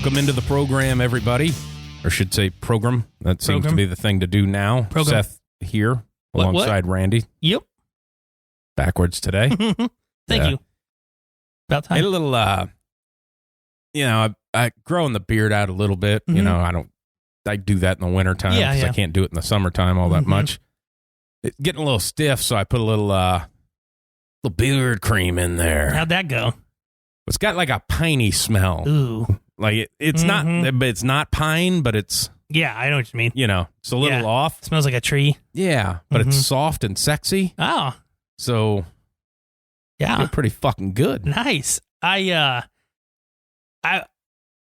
Welcome into the program, everybody. Or should say program. That seems to be the thing to do now. Program. Seth here alongside Randy. Yep. Backwards today. Thank you. About time. A little, I growing the beard out a little bit. Mm-hmm. You know, I do that in the wintertime because I can't do it in the summertime all that much. It's getting a little stiff, so I put a little beard cream in there. How'd that go? It's got like a piney smell. Ooh. Like it's not, but it's not pine, but it's, Yeah, I know what you mean. you know, it's a little off. Smells like a tree. Yeah, but it's soft and sexy. Oh, So yeah. you're pretty fucking good. Nice. I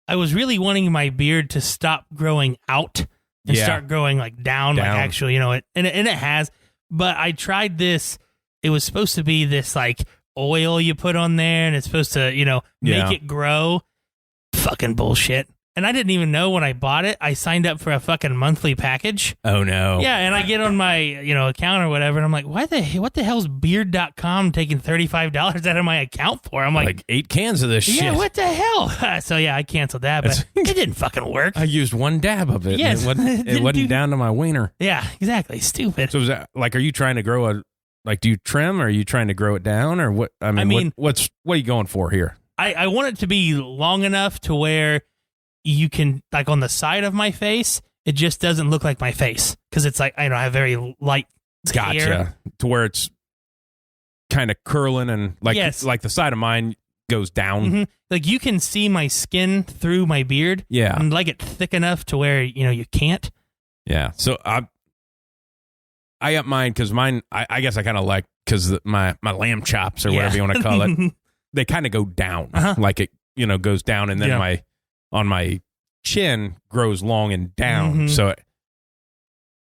was really wanting my beard to stop growing out and start growing like down. Like actually, you know, and it has. But I tried this. It was supposed to be this like oil you put on there, and it's supposed to, you know, make it grow. Fucking bullshit. And I didn't even know when I bought it. I signed up for a fucking monthly package. Oh no. Yeah, and I get on my, account or whatever, and I'm like, what the hell's beard.com taking $35 out of my account for? I'm like 8 cans of this shit. Yeah, what the hell? So yeah, I canceled that, but it didn't fucking work. I used one dab of it. Yes. And it wasn't down to my wiener. Yeah, exactly. Stupid. So is that like, are you trying to grow do you trim, or are you trying to grow it down, or what? I mean what are you going for here? I want it to be long enough to where you can, like on the side of my face, it just doesn't look like my face. Because it's like, I have very light hair. To where it's kind of curling and like the side of mine goes down. Mm-hmm. Like you can see my skin through my beard. Yeah. And like it thick enough to where, you can't. Yeah. So I got mine because mine, I guess I kind of like, because my lamb chops or whatever you want to call it, they kind of go down. Like it, goes down, and then on my chin grows long and down. So,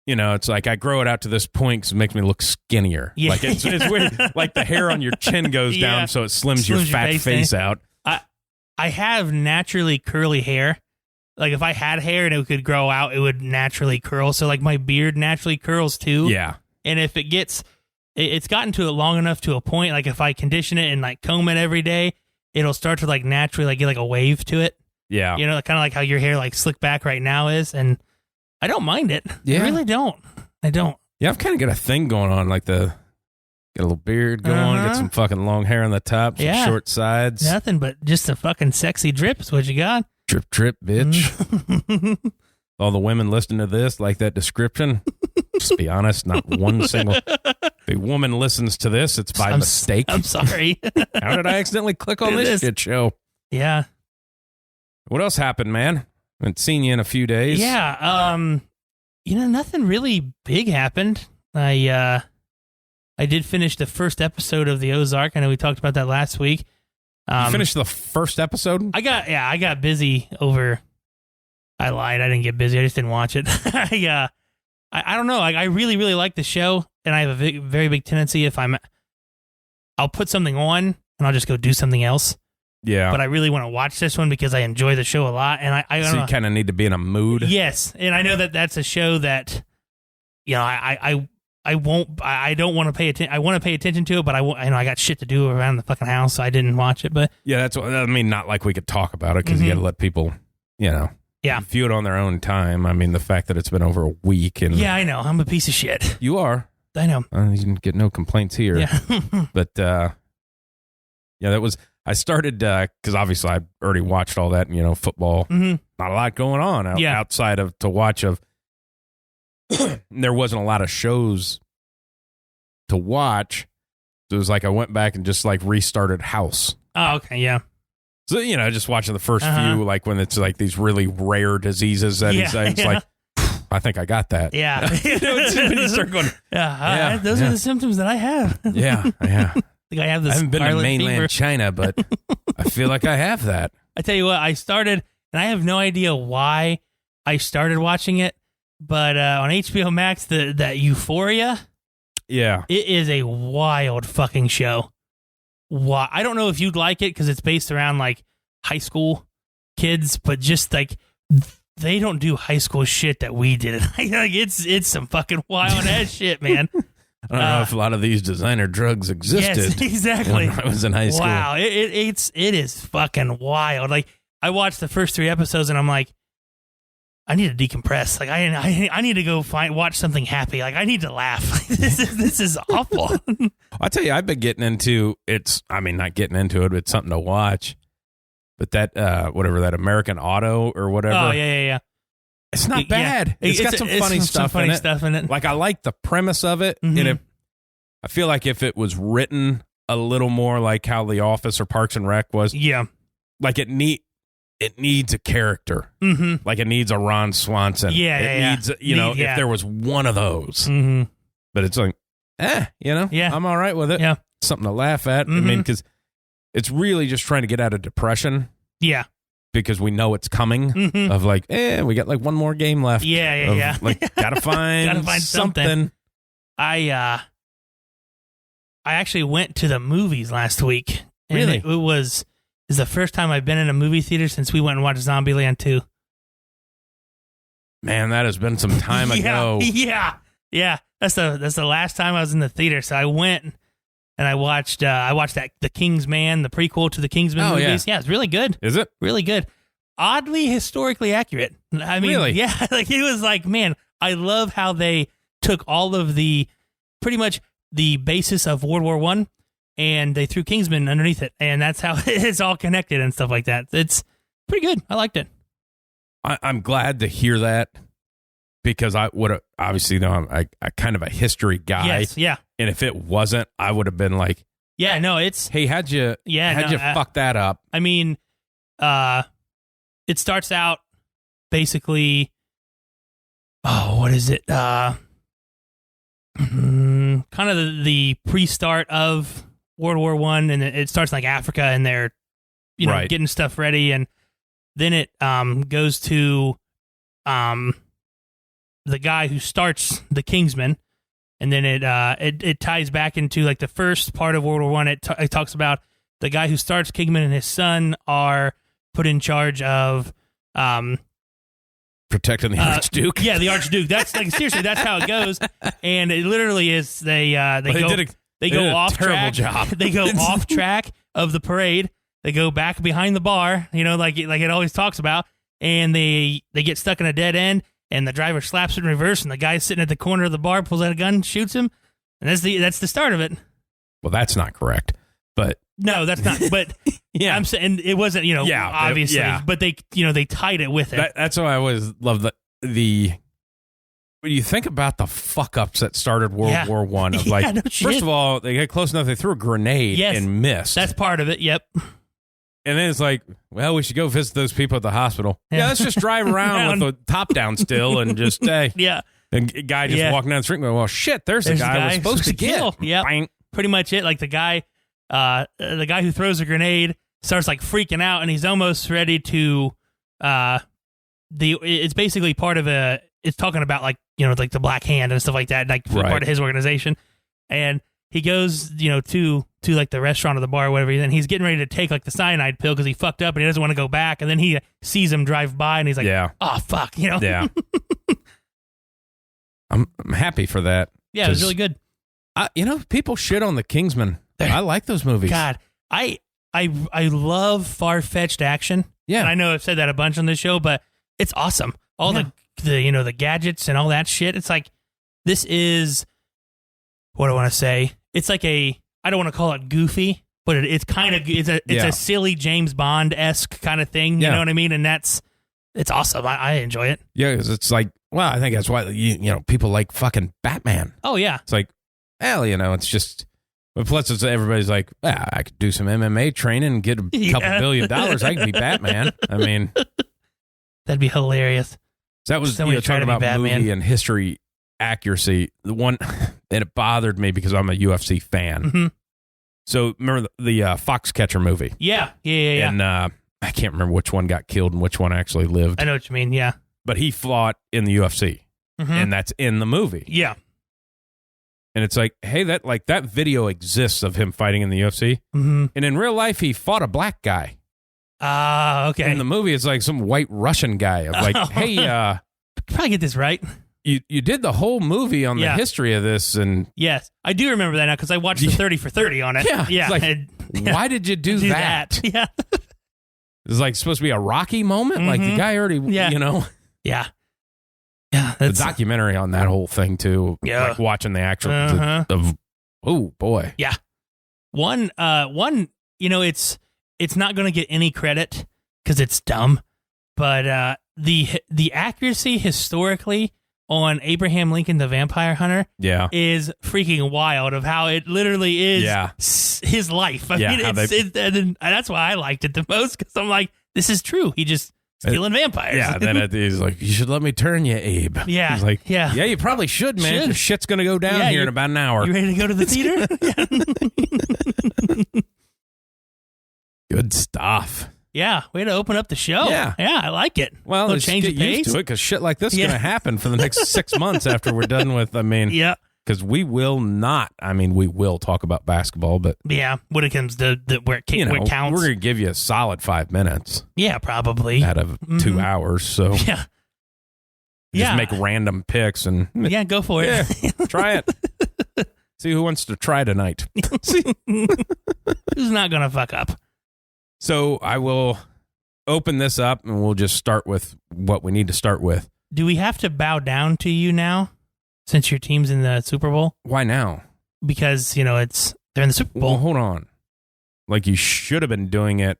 it's like I grow it out to this point because it makes me look skinnier. Yeah. Like it's weird. Like the hair on your chin goes down, so it slims your fat face out. I have naturally curly hair. Like if I had hair and it could grow out, it would naturally curl. So like my beard naturally curls too. Yeah. And if it's gotten to it long enough to a point, like if I condition it and like comb it every day, it'll start to like naturally like get like a wave to it. Yeah. Kind of like how your hair like slick back right now is. And I don't mind it. Yeah. I really don't. I don't. Yeah, I've kind of got a thing going on, like get a little beard going, get some fucking long hair on the top, some short sides. Nothing but just a fucking sexy drip is what you got. Drip, drip, bitch. All the women listening to this, like that description, just be honest, not one single the woman listens to this. It's by mistake. I'm sorry. How did I accidentally click on this shit show? Yeah. What else happened, man? I haven't seen you in a few days. Yeah. Nothing really big happened. I did finish the first episode of the Ozark. I know we talked about that last week. You finished the first episode? I got busy over. I lied. I didn't get busy. I just didn't watch it. I don't know. I really, really like the show, and I have a very big tendency I'll put something on and I'll just go do something else. Yeah. But I really want to watch this one because I enjoy the show a lot, and I don't know. You kind of need to be in a mood. Yes, and I know that's a show that, I don't want to pay attention. I want to pay attention to it, but I got shit to do around the fucking house, so I didn't watch it. But yeah, that's what I mean. Not like we could talk about it because you got to let people, view it on their own time. I mean, the fact that it's been over a week and I know I'm a piece of shit. You are. I know. You can get no complaints here. Yeah. But that was. I started because obviously I already watched all that. Football. Mm-hmm. Not a lot going on outside of to watch of. There wasn't a lot of shows to watch. So it was like I went back and just like restarted House. Oh, okay, yeah. So, just watching the first few, like when it's like these really rare diseases that he's like, I think I got that. Yeah. When you start going, those are the symptoms that I have. Yeah. I think I have this. I haven't been to mainland fever. China, but I feel like I have that. I tell you what, I started, and I have no idea why I started watching it, but on HBO Max, that Euphoria, it is a wild fucking show. I don't know if you'd like it because it's based around like high school kids, but just like they don't do high school shit that we did. Like it's some fucking wild ass shit, man. I don't know if a lot of these designer drugs existed. Yes, exactly. When I was in high school. Wow, it is fucking wild. Like I watched the first 3 episodes and I'm like, I need to decompress. Like I need to go watch something happy. Like I need to laugh. This is awful. I tell you, I've been getting into not getting into it, but it's something to watch. But that whatever that American Auto or whatever. Oh yeah. It's not bad. Yeah. It's got some funny stuff in it. Like I like the premise of it, and I feel like if it was written a little more like how The Office or Parks and Rec was, like it needs a character. Like it needs a Ron Swanson. It needs, if there was one of those. But it's like, I'm all right with it. Yeah. Something to laugh at. I mean, because it's really just trying to get out of depression. Yeah. Because we know it's coming. Of like, we got like one more game left. Yeah. Like, gotta find something. I actually went to the movies last week. And Really? It was the first time I've been in a movie theater since we went and watched Zombieland 2. Man, that has been some time ago. Yeah. That's the last time I was in the theater. So I went and I watched that The Kingsman, the prequel to the Kingsman movies. Yeah, it's really good. Is it? Really good. Oddly historically accurate. I mean, really? Yeah, like it was like, man, I love how they took all of pretty much the basis of World War I and they threw Kingsman underneath it, and that's how it's all connected and stuff like that. It's pretty good. I liked it. I'm glad to hear that because I would have obviously I'm a kind of a history guy. Yes, yeah. And if it wasn't, I would have been like, yeah, no, it's hey, how'd you fuck that up? I mean, it starts out basically. Oh, what is it? Kind of the pre-start of World War I, and it starts like Africa, and they're, getting stuff ready, and then it goes to the guy who starts the Kingsman, and then it ties back into like the first part of World War I. It talks about the guy who starts Kingsman and his son are put in charge of protecting the Archduke. Yeah, the Archduke. That's like seriously, that's how it goes, and it literally is they go off track. Job. They go off track of the parade. They go back behind the bar, like it always talks about, and they get stuck in a dead end, and the driver slaps it in reverse, and the guy sitting at the corner of the bar pulls out a gun, shoots him, and that's the start of it. Well, that's not correct, but no, that's not. But yeah, I'm saying it wasn't, obviously, but they tied it with it. That's why I always love the. When you think about the fuck ups that started World War I, of like, no first of all, they get close enough, they threw a grenade and missed. That's part of it. Yep. And then it's like, well, we should go visit those people at the hospital. Yeah, let's just drive around with the top down still and just stay. Yeah. And a guy just walking down the street going, well, shit, there's the guy I was supposed to kill. Yeah. Pretty much it. Like the guy who throws a grenade starts like freaking out, and he's almost ready to it's basically part of it's talking about like the Black Hand and stuff like that, like part of his organization. And he goes to like the restaurant or the bar or whatever, and he's getting ready to take like the cyanide pill because he fucked up and he doesn't want to go back, and then he sees him drive by and he's like, oh fuck, yeah. I'm happy for that. Yeah, it was really good. People shit on the Kingsman. I like those movies. God, I love far-fetched action. Yeah, and I know I've said that a bunch on this show, but it's awesome. All the gadgets and all that shit. It's like, this is, what do I want to say? It's like I don't want to call it goofy, but it's kind of it's a silly James Bond-esque kind of thing. You know what I mean? And it's awesome. I enjoy it. Yeah, because it's like, well, I think that's why people like fucking Batman. Oh yeah, it's like, well, it's just. But plus, everybody's like, I could do some MMA training and get a couple $1 billion. I could be Batman. I mean, that'd be hilarious. That was talking about movie and history accuracy. The one that it bothered me because I'm a UFC fan. Mm-hmm. So remember the Foxcatcher movie? Yeah. And I can't remember which one got killed and which one actually lived. I know what you mean. Yeah. But he fought in the UFC, and that's in the movie. Yeah. And it's like, hey, that video exists of him fighting in the UFC, and in real life he fought a black guy. Okay. In the movie, it's like some white Russian guy. Of like, hey, probably get this right. You did the whole movie on the history of this, and yes, I do remember that now because I watched the 30 for 30 on it. Yeah. Like, why did you do that? Yeah. It's like supposed to be a Rocky moment. Like the guy already, you know. Yeah. Yeah. That's the documentary on that whole thing too. Yeah. Like watching the actual, oh boy. Yeah. One, you know, it's not going to get any credit because it's dumb, but the accuracy historically on Abraham Lincoln, the Vampire Hunter, is freaking wild. Of how it literally is his life. I mean, and that's why I liked it the most because I'm like, this is true. He just stealing vampires. Yeah. Then he's like, you should let me turn you, Abe. Yeah. He's like, yeah, you probably should, man. Shit's gonna go down here in about an hour. You ready to go to the theater? Good stuff. Yeah, way to open up the show. Yeah, I like it. Well, let's get used to it because shit like this is going to happen for the next 6 months after we're done with. I mean, because we will not. I mean, we will talk about basketball, but when it comes to where it counts, we're going to give you a solid 5 minutes. Yeah, probably out of 2 hours. So just make random picks and go for it. Yeah, try it. See who wants to try tonight. Who's not going to fuck up? So I will open this up and we'll just start with what we need to start with. Do we have to bow down to you now since your team's in the Super Bowl? Why now? Because, they're in the Super Bowl. Well, hold on. Like you should have been doing it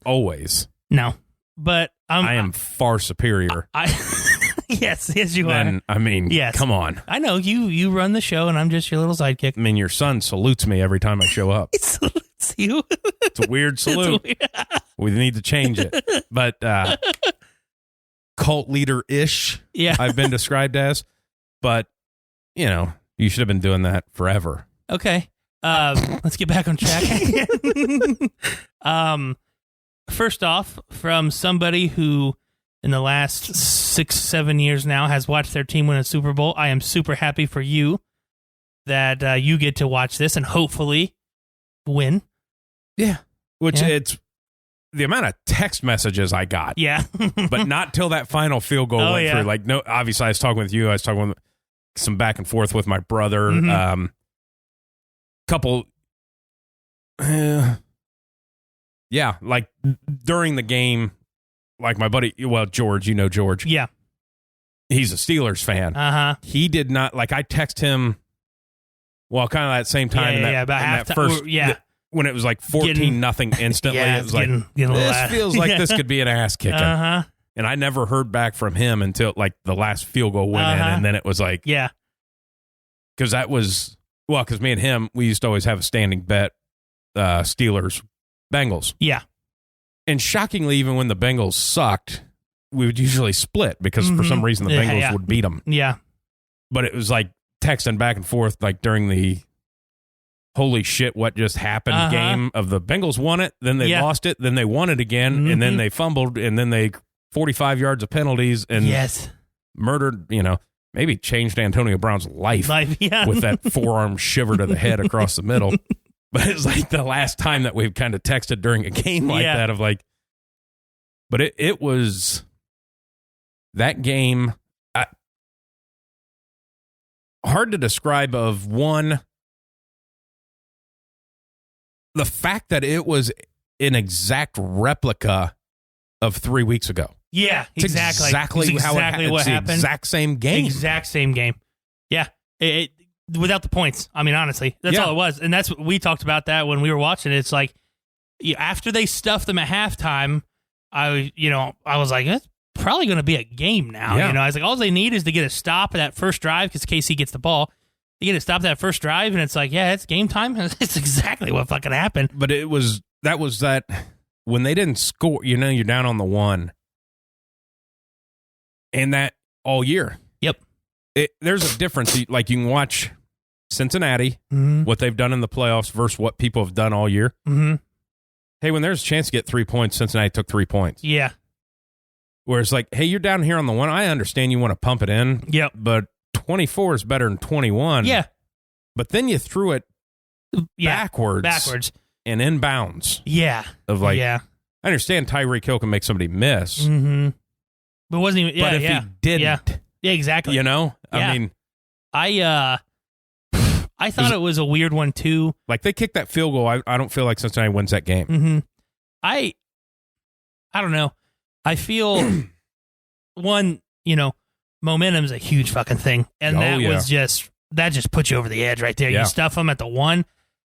always. No, but I am far superior. Yes, you are. I mean, come on. I know you run the show and I'm just your little sidekick. I mean, your son salutes me every time I show up. He salutes you. It's a weird salute. We need to change it. But cult leader-ish, I've been described as. But, you should have been doing that forever. Okay. Let's get back on track. First off, from somebody who in the last 6-7 years now has watched their team win a Super Bowl, I am super happy for you that you get to watch this and hopefully win. Yeah. It's the amount of text messages I got. Yeah. But not till that final field goal went through. Like, no, obviously I was talking with you. I was talking with some back and forth with my brother. Couple. Like during the game, like my buddy, George, George. Yeah. He's a Steelers fan. He did not, like I text him, kind of that same time. About halftime. When it was like 14-0 instantly. It was like, this feels like this could be an ass kicking. And I never heard back from him until like the last field goal went in. And then it was like, because that was, because me and him, we used to always have a standing bet, Steelers, Bengals. Yeah. And shockingly, even when the Bengals sucked, we would usually split because for some reason the Bengals would beat them. Yeah. But it was like texting back and forth like during the holy shit, what just happened game of the Bengals won it, then they lost it, then they won it again, and then they fumbled, and then they 45 yards of penalties and murdered, maybe changed Antonio Brown's life with that forearm shiver to the head across the middle. But it's like the last time that we've kind of texted during a game like that of like, but it was that game, hard to describe of one, the fact that it was an exact replica of 3 weeks ago. Yeah, it's exactly how it happened. Exact same game. Exact same game. Yeah. It without the points. I mean, honestly, that's all it was. And that's what we talked about that when we were watching it. It's like after they stuffed them at halftime, I was like, it's probably going to be a game now. Yeah. I was like, all they need is to get a stop at that first drive because KC gets the ball. They get a stop at that first drive, and it's like, it's game time. It's exactly what fucking happened. But that was when they didn't score, you're down on the one. And that all year. Yep. There's a difference. Like you can watch Cincinnati, what they've done in the playoffs versus what people have done all year. Hey, when there's a chance to get 3 points, Cincinnati took 3 points. Yeah. Where it's like, hey, you're down here on the one. I understand you want to pump it in. Yep. But 24 is better than 21. Yeah. But then you threw it backwards and inbounds. Yeah. Of like, I understand Tyreek Hill can make somebody miss. But it wasn't even, but if he didn't. Yeah, exactly. I mean, I thought it was a weird one too. Like they kicked that field goal. I don't feel like Cincinnati wins that game. I don't know. I feel one, momentum's a huge fucking thing, and was just puts you over the edge right there. You stuff them at the 1,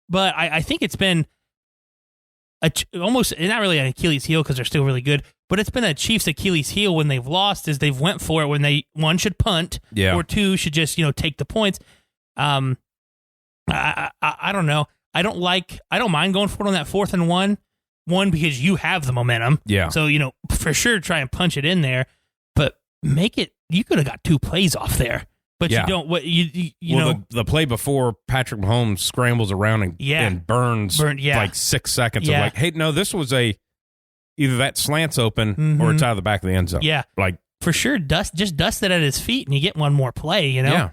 but I think it's been almost not really an Achilles heel because they're still really good, but it's been a Chiefs Achilles heel when they've lost is they've went for it when they 1 should punt or 2 should just take the points. I don't know. I don't mind going for it on that 4th and 1. One, because you have the momentum. Yeah. So, for sure try and punch it in there, but make it, you could have got 2 plays off there, but you don't, you know. The play before Patrick Mahomes scrambles around and burns like 6 seconds of like, hey, no, this was either that slant's open or it's out of the back of the end zone. Yeah. Like, for sure, dust it at his feet and you get one more play, Yeah.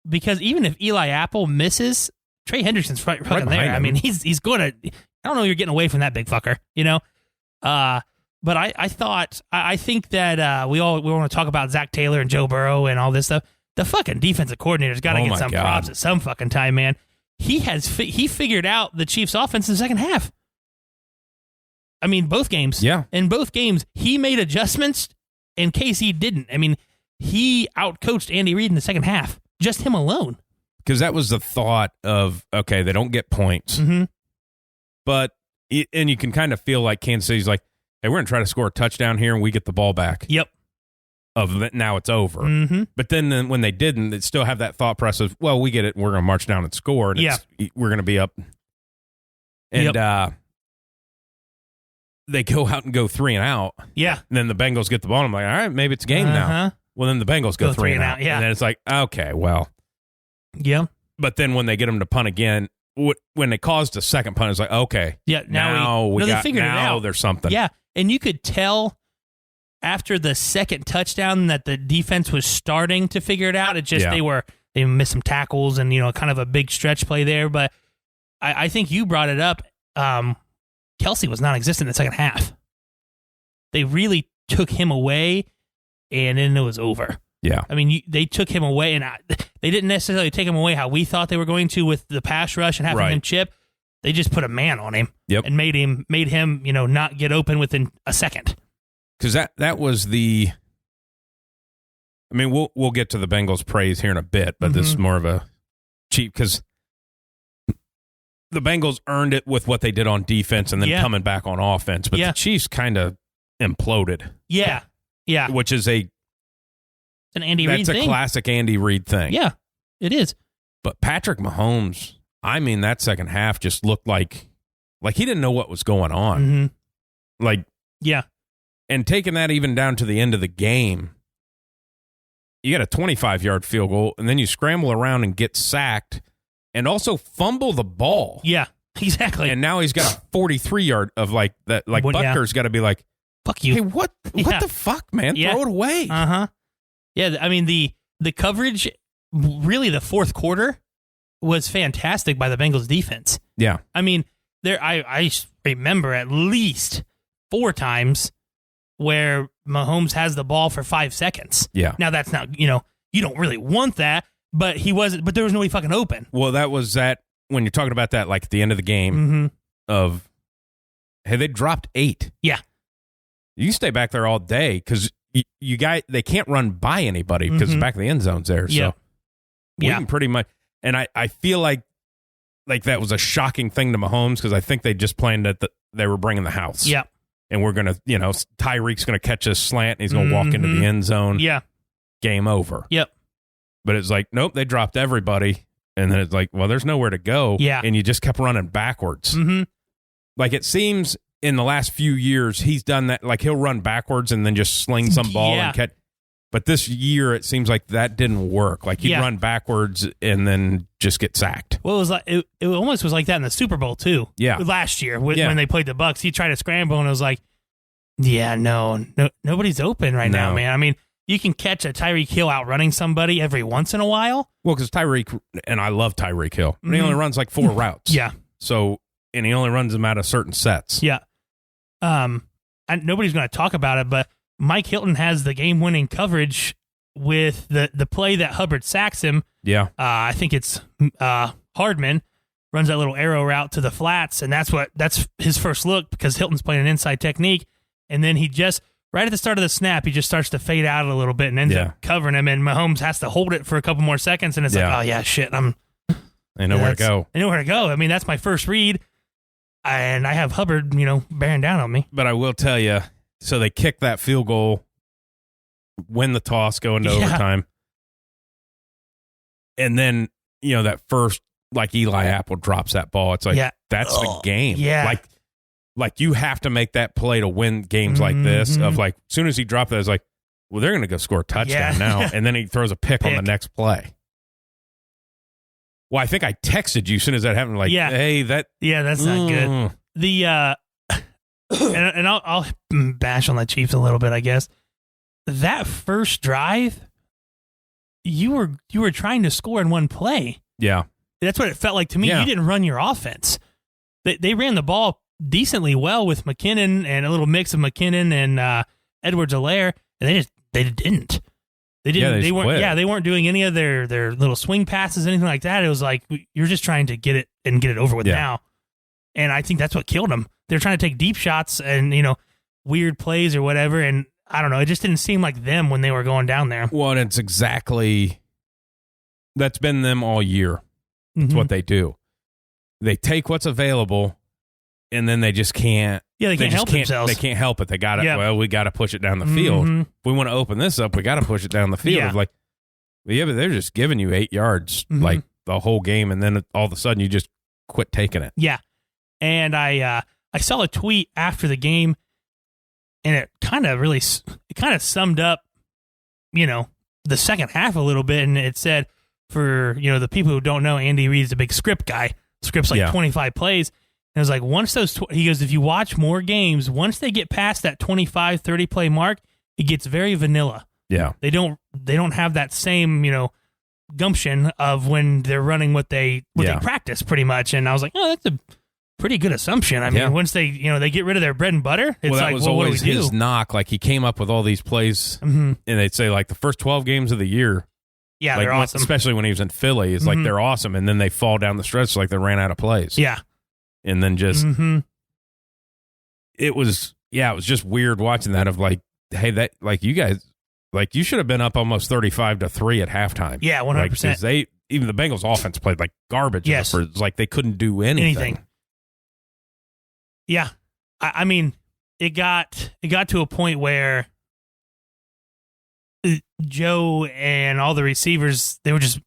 Because even if Eli Apple misses, Trey Hendrickson's right there. Him. I mean, he's going to, I don't know, you're getting away from that big fucker, But I think that we want to talk about Zach Taylor and Joe Burrow and all this stuff. The fucking defensive coordinator's got to get some props at some fucking time, man. He figured out the Chiefs' offense in the second half. I mean, both games. Yeah. In both games, he made adjustments in case he didn't. I mean, he outcoached Andy Reid in the second half. Just him alone. Because that was the thought of, okay, they don't get points. Mm-hmm. But, and you can kind of feel like Kansas City's like, hey, we're going to try to score a touchdown here and we get the ball back. Yep. Now it's over. Mm-hmm. But then when they didn't, they still have that thought process of, well, we get it. We're going to march down and score. And we're going to be up. And they go out and go 3 and out. Yeah. And then the Bengals get the ball. I'm like, all right, maybe it's game now. Well, then the Bengals go 3 and out. Yeah. And then it's like, okay, well. Yeah. But then when they get them to punt again, when they caused a second punt, it's like, okay. Yeah. Now they figured it out. There's something. Yeah. And you could tell after the second touchdown that the defense was starting to figure it out. It just, they missed some tackles and, kind of a big stretch play there. But I think you brought it up. Kelsey was non-existent in the second half. They really took him away, and then it was over. Yeah. I mean, they took him away, and they didn't necessarily take him away how we thought they were going to with the pass rush and having him chip. They just put a man on him and made him, not get open within a second. Because that was the. I mean, we'll get to the Bengals' praise here in a bit, but this is more of a cheap because the Bengals earned it with what they did on defense and then coming back on offense. But the Chiefs kind of imploded. Yeah. Yeah. Which is an Andy Reid thing. That's a classic Andy Reid thing. Yeah, it is. But Patrick Mahomes, I mean, that second half just looked like he didn't know what was going on. Yeah. And taking that even down to the end of the game, you got a 25-yard field goal, and then you scramble around and get sacked and also fumble the ball. Yeah, exactly. And now he's got a 43-yard of like that. Like Butker's got to be like, fuck you. Hey, what the fuck, man? Yeah. Throw it away. Yeah, I mean, the coverage, really the fourth quarter was fantastic by the Bengals defense. Yeah. I mean, I remember at least 4 times where Mahomes has the ball for 5 seconds. Yeah. Now that's not, you don't really want that, but there was nobody fucking open. Well, that was that when you're talking about that, like at the end of the game of, hey, they dropped 8. Yeah. You can stay back there all day because they can't run by anybody because the back of the end zone's there. So we can pretty much, and I feel like that was a shocking thing to Mahomes because I think they just planned that they were bringing the house. Yeah. And we're going to, Tyreek's going to catch a slant and he's going to walk into the end zone. Yeah. Game over. Yep. But it's like, nope, they dropped everybody. And then it's like, well, there's nowhere to go. Yeah. And you just kept running backwards. Mm-hmm. Like it seems in the last few years, he's done that. Like he'll run backwards and then just sling some ball and catch. But this year, it seems like that didn't work. Like he'd run backwards and then just get sacked. Well, it was like it almost was like that in the Super Bowl too. Yeah, last year when they played the Bucs, he tried to scramble and it was like, no, nobody's open right now, man. I mean, you can catch a Tyreek Hill out running somebody every once in a while. Well, because Tyreek, and I love Tyreek Hill, but he only runs like 4 routes. Yeah. So, and he only runs them out of certain sets. Yeah. And nobody's going to talk about it, but Mike Hilton has the game-winning coverage with the play that Hubbard sacks him. Yeah. I think it's Hardman runs that little arrow route to the flats, and that's his first look because Hilton's playing an inside technique, and then he just right at the start of the snap he just starts to fade out a little bit and ends up covering him, and Mahomes has to hold it for a couple more seconds, and it's like, oh yeah, shit, I know where to go. I know where to go. I mean, that's my first read, and I have Hubbard, bearing down on me. But I will tell you, so they kick that field goal, win the toss, go into overtime, and then that first. Like Eli Apple drops that ball. It's like, that's the game. Yeah. Like you have to make that play to win games like this of like, as soon as he dropped that, it's like, well, they're going to go score a touchdown now. And then he throws a pick on the next play. Well, I think I texted you as soon as that happened. Like, hey, that's not good. The, and I'll bash on the Chiefs a little bit, I guess. That first drive, you were trying to score in one play. Yeah. That's what it felt like to me. You didn't run your offense. They ran the ball decently well with McKinnon and a little mix of McKinnon and Edwards-Helaire, and they didn't. They didn't. They weren't. Yeah, they weren't doing any of their little swing passes, anything like that. It was like you're just trying to get it over with now. And I think that's what killed them. They're trying to take deep shots and weird plays or whatever. And I don't know. It just didn't seem like them when they were going down there. Well, and it's exactly that's been them all year. That's what they do. They take what's available, and then they just can't. Yeah, they can't help themselves. They can't help it. They got it. Yeah. Well, we got to push it down the field. If we want to open this up, we got to push it down the field. Yeah. Like, but they're just giving you 8 yards like the whole game, and then all of a sudden you just quit taking it. Yeah, and I saw a tweet after the game, and it kind of summed up, the second half a little bit, and it said. For, the people who don't know, Andy Reid's a big script guy. Scripts like 25 plays. And it was like, once he goes, if you watch more games, once they get past that 25, 30 play mark, it gets very vanilla. Yeah. They don't have that same, gumption of when they're running what they practice pretty much. And I was like, oh, that's a pretty good assumption. I mean, once they, they get rid of their bread and butter, it's that like, was well, always what do we his do? knock. Like he came up with all these plays and they'd say like the first 12 games of the year. Yeah, they're awesome. Especially when he was in Philly, it's like they're awesome, and then they fall down the stretch like they ran out of plays. Yeah, and then just it was just weird watching that. Of like, hey, that like you guys, like you should have been up almost 35-3 at halftime. Yeah, 100%. Like, even the Bengals offense played like garbage. Yes, it's like they couldn't do anything. Yeah, I mean, it got to a point where. Joe and all the receivers, they were just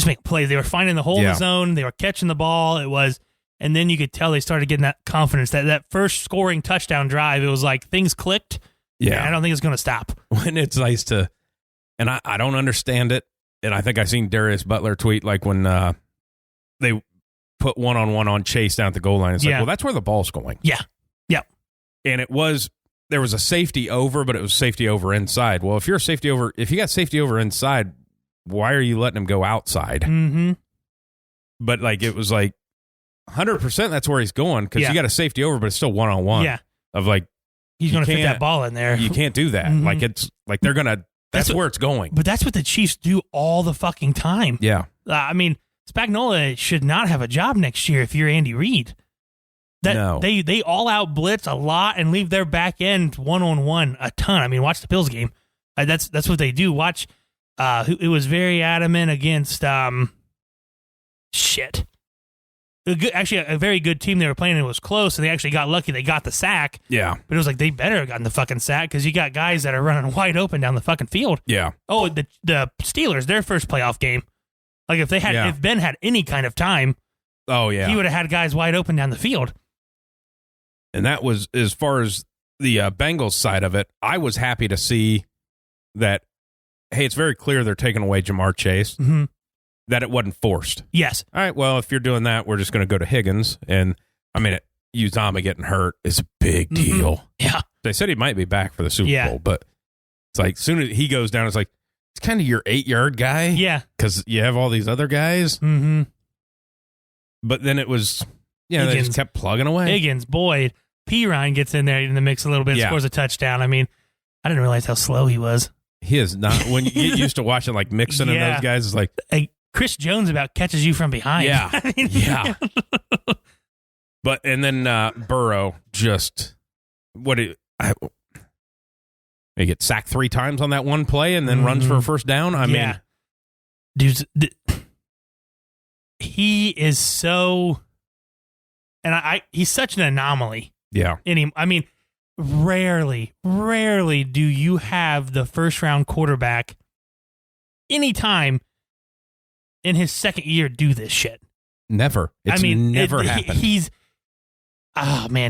making plays. They were finding the hole in the zone. They were catching the ball. And then you could tell they started getting that confidence. That first scoring touchdown drive, it was like things clicked. Yeah, I don't think it's going to stop. When it's nice to, and I don't understand it. And I think I seen Darius Butler tweet like when they put 1-on-1 on Chase down at the goal line. It's like, well, that's where the ball's going. Yeah, yeah. And it was. There was a safety over, but it was safety over inside. Well, if you got safety over inside, why are you letting him go outside? But like it was like 100% that's where he's going because you got a safety over, but it's still 1-on-1. Yeah, of like he's going to fit that ball in there. You can't do that. Like it's like they're gonna. That's where it's going. But that's what the Chiefs do all the fucking time. Yeah, I mean Spagnuolo should not have a job next year if you're Andy Reid. No. They all out blitz a lot and leave their back end 1-on-1 a ton. I mean, watch the Bills game. That's what they do. Watch. It was very adamant against shit. Actually, a very good team they were playing. And it was close, and they actually got lucky. They got the sack. Yeah, but it was like they better have gotten the fucking sack because you got guys that are running wide open down the fucking field. Yeah. Oh, the Steelers, their first playoff game. Like if Ben had any kind of time. Oh yeah, he would have had guys wide open down the field. And that was, as far as the Bengals side of it, I was happy to see that, hey, it's very clear they're taking away Jamar Chase, that it wasn't forced. Yes. All right, well, if you're doing that, we're just going to go to Higgins. And, I mean, Uzomah getting hurt is a big deal. Yeah. They said he might be back for the Super Bowl, but it's like, as soon as he goes down, it's like, it's kind of your 8-yard guy. Yeah. Because you have all these other guys. But then it was... Yeah, Higgins, they just kept plugging away. Higgins, Boyd, Pirine gets in there in the mix a little bit, scores a touchdown. I mean, I didn't realize how slow he was. He is not. When you get used to watching like Mixon and those guys, it's like Chris Jones about catches you from behind. Yeah. I mean, yeah. But, and then Burrow just, he gets sacked 3 times on that one play and then runs for a first down. I mean, dude, he is so, and he's such an anomaly. Yeah. I mean, rarely do you have the first round quarterback anytime in his second year do this shit. Never. It's never happened.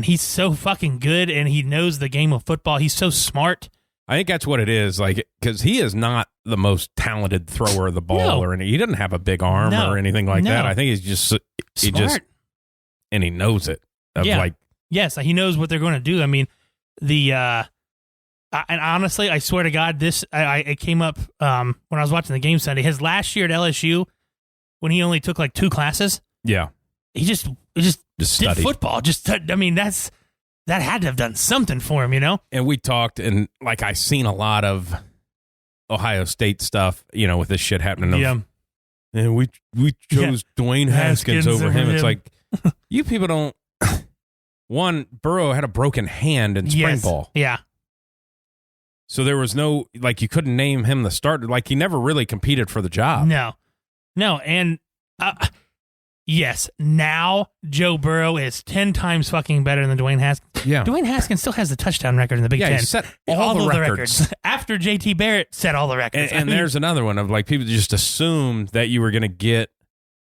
He's so fucking good, and he knows the game of football. He's so smart. I think that's what it is, like, because he is not the most talented thrower of the ball or anything. He doesn't have a big arm or anything like that. I think he's just smart. And he knows it. Yes, he knows what they're going to do. I mean, and honestly, I swear to God, it came up when I was watching the game Sunday. His last year at LSU, when he only took like 2 classes. Yeah, he just did football. That had to have done something for him, you know? And we talked, and like I seen a lot of Ohio State stuff, you know, with this shit happening. And we chose Dwayne Haskins over him. It's like, you people don't. One, Burrow had a broken hand in spring ball. Yeah. So there was no, like, you couldn't name him the starter. Like, he never really competed for the job. No. And yes, now Joe Burrow is 10 times fucking better than Dwayne Haskins. Yeah. Dwayne Haskins still has the touchdown record in the Big Ten. Yeah, he set all the records. After JT Barrett set all the records. And there's another one of, like, people just assumed that you were going to get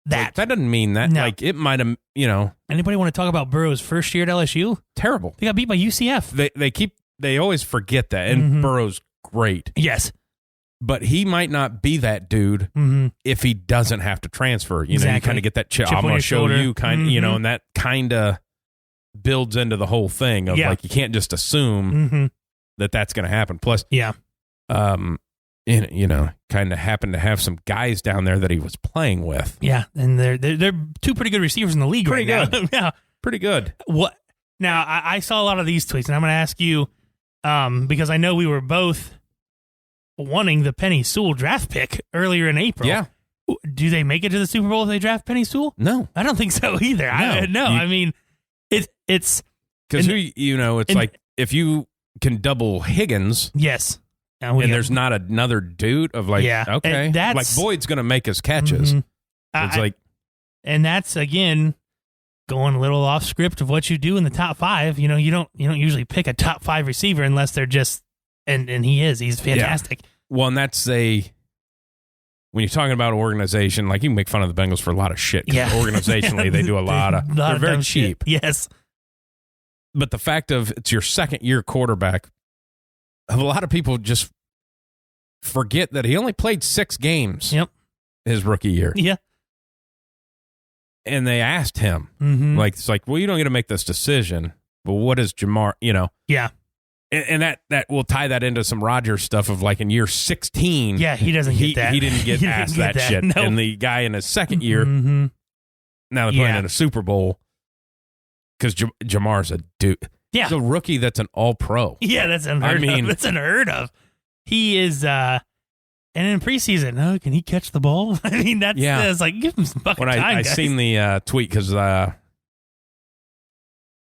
that. Like, that doesn't mean that. No. Like, it might have, you know. Anybody want to talk about Burrow's first year at LSU? Terrible. They got beat by UCF. They always forget that. And Burrow's great. Yes. But he might not be that dude if he doesn't have to transfer. You know, you kind of get that chip. I'm going to show you you know, and that kind of builds into the whole thing of like, you can't just assume that that's going to happen. Plus, you know, kind of happened to have some guys down there that he was playing with. Yeah, and they're 2 pretty good receivers in the league right now. Yeah, pretty good. What? Now, I saw a lot of these tweets, and I'm going to ask you because I know we were both wanting the Penny Sewell draft pick earlier in April. Yeah. Do they make it to the Super Bowl if they draft Penny Sewell? No. I don't think so either. I mean, it's... Because, you know, it's like, if you can double Higgins... Yes. And there's not another dude of like, okay. Like, Boyd's going to make his catches. It's like... And that's, again, going a little off script of what you do in the top 5. You know, you don't usually pick a top 5 receiver unless they're just... And he's fantastic. Yeah. Well, and that's when you're talking about organization, like, you can make fun of the Bengals for a lot of shit. Yeah. Organizationally, they do a lot of, they're very cheap. Shit. Yes. But the fact of it's your second year quarterback, a lot of people just forget that he only played 6 games his rookie year. Yeah. And they asked him, like, it's like, well, you don't get to make this decision, but what is Jamar, you know? Yeah. And that will tie that into some Rodgers stuff of, like, in year 16. Yeah, he doesn't get that. He didn't get asked that shit. No. And the guy in his second year, now they're playing in a Super Bowl because Jamar's a dude. Yeah. He's a rookie that's an all-pro. Yeah, that's unheard of. That's unheard of. He is, and in preseason, can he catch the ball? I mean, that's like, give him some fucking time, I guys. seen the tweet because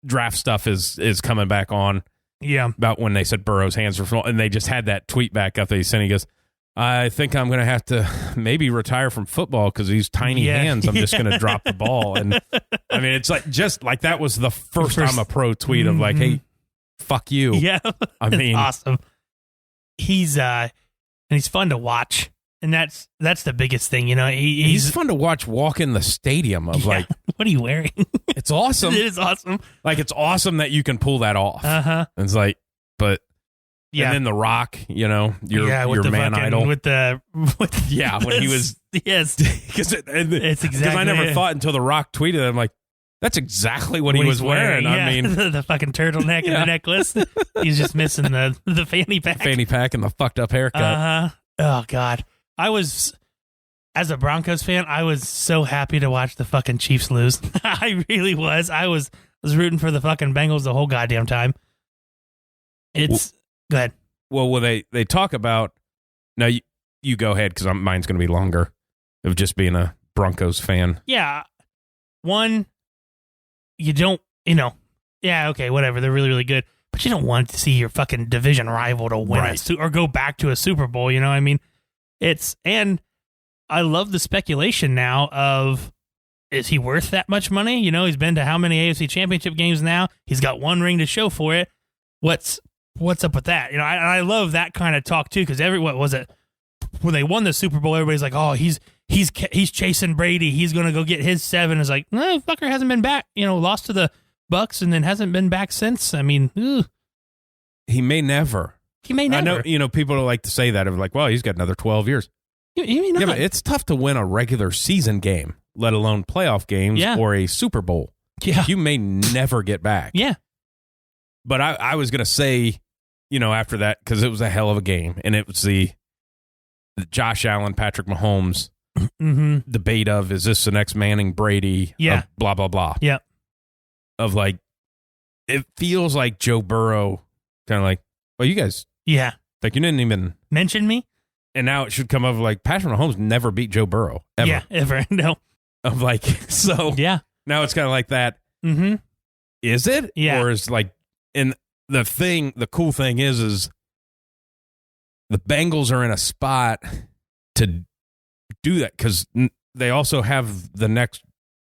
draft stuff is coming back on. Yeah. About when they said Burrow's hands were full, and they just had that tweet back up that he sent. He goes, I think I'm going to have to maybe retire from football because these tiny hands, I'm just going to drop the ball. And I mean, it's like, just like, that was the first I'm a pro tweet of like, hey, fuck you. Yeah. I mean, awesome. He's fun to watch. And that's the biggest thing, you know. He's fun to watch walk in the stadium of like, what are you wearing? It's awesome. It is awesome. Like, it's awesome that you can pull that off. It's like, but and then The Rock, you know, your man idol with when he was yes, because it's exactly because I never thought until The Rock tweeted it, I'm like, that's exactly what he was wearing. Yeah. I mean, the fucking turtleneck and the necklace. He's just missing the fanny pack and the fucked up haircut. Oh God. As a Broncos fan, I was so happy to watch the fucking Chiefs lose. I really was. I was rooting for the fucking Bengals the whole goddamn time. Go ahead. Well, they talk about, now you go ahead because mine's going to be longer. of just being a Broncos fan. Yeah. One, you don't, yeah, okay, whatever. They're really, really good. But you don't want to see your fucking division rival to win or go back to a Super Bowl, you know what I mean? And I love the speculation now of, is he worth that much money? He's been to how many AFC Championship games now? He's got one ring to show for it. What's up with that? I love that kind of talk too, because what was it? When they won the Super Bowl, everybody's like, oh, he's chasing Brady. He's going to go get his 7. It's like, no, fucker hasn't been back. Lost to the Bucks and then hasn't been back since. I mean, he may never. I know, people like to say that of like, well, he's got another 12 years. Yeah, but it's tough to win a regular season game, let alone playoff games or a Super Bowl. Yeah. You may never get back. Yeah. But I was going to say, after that, because it was a hell of a game, and it was the Josh Allen, Patrick Mahomes debate of, is this the next Manning, Brady? Yeah. Blah, blah, blah. Yeah. Of like, it feels like Joe Burrow kind of like, well, you guys. Yeah. Like, you didn't even mention me. And now it should come up like Patrick Mahomes never beat Joe Burrow. Ever. Yeah, ever. No. Of like, so. Yeah. Now it's kind of like that. Mm-hmm. Is it? Yeah. Or is like, and the cool thing is the Bengals are in a spot to do that because they also have the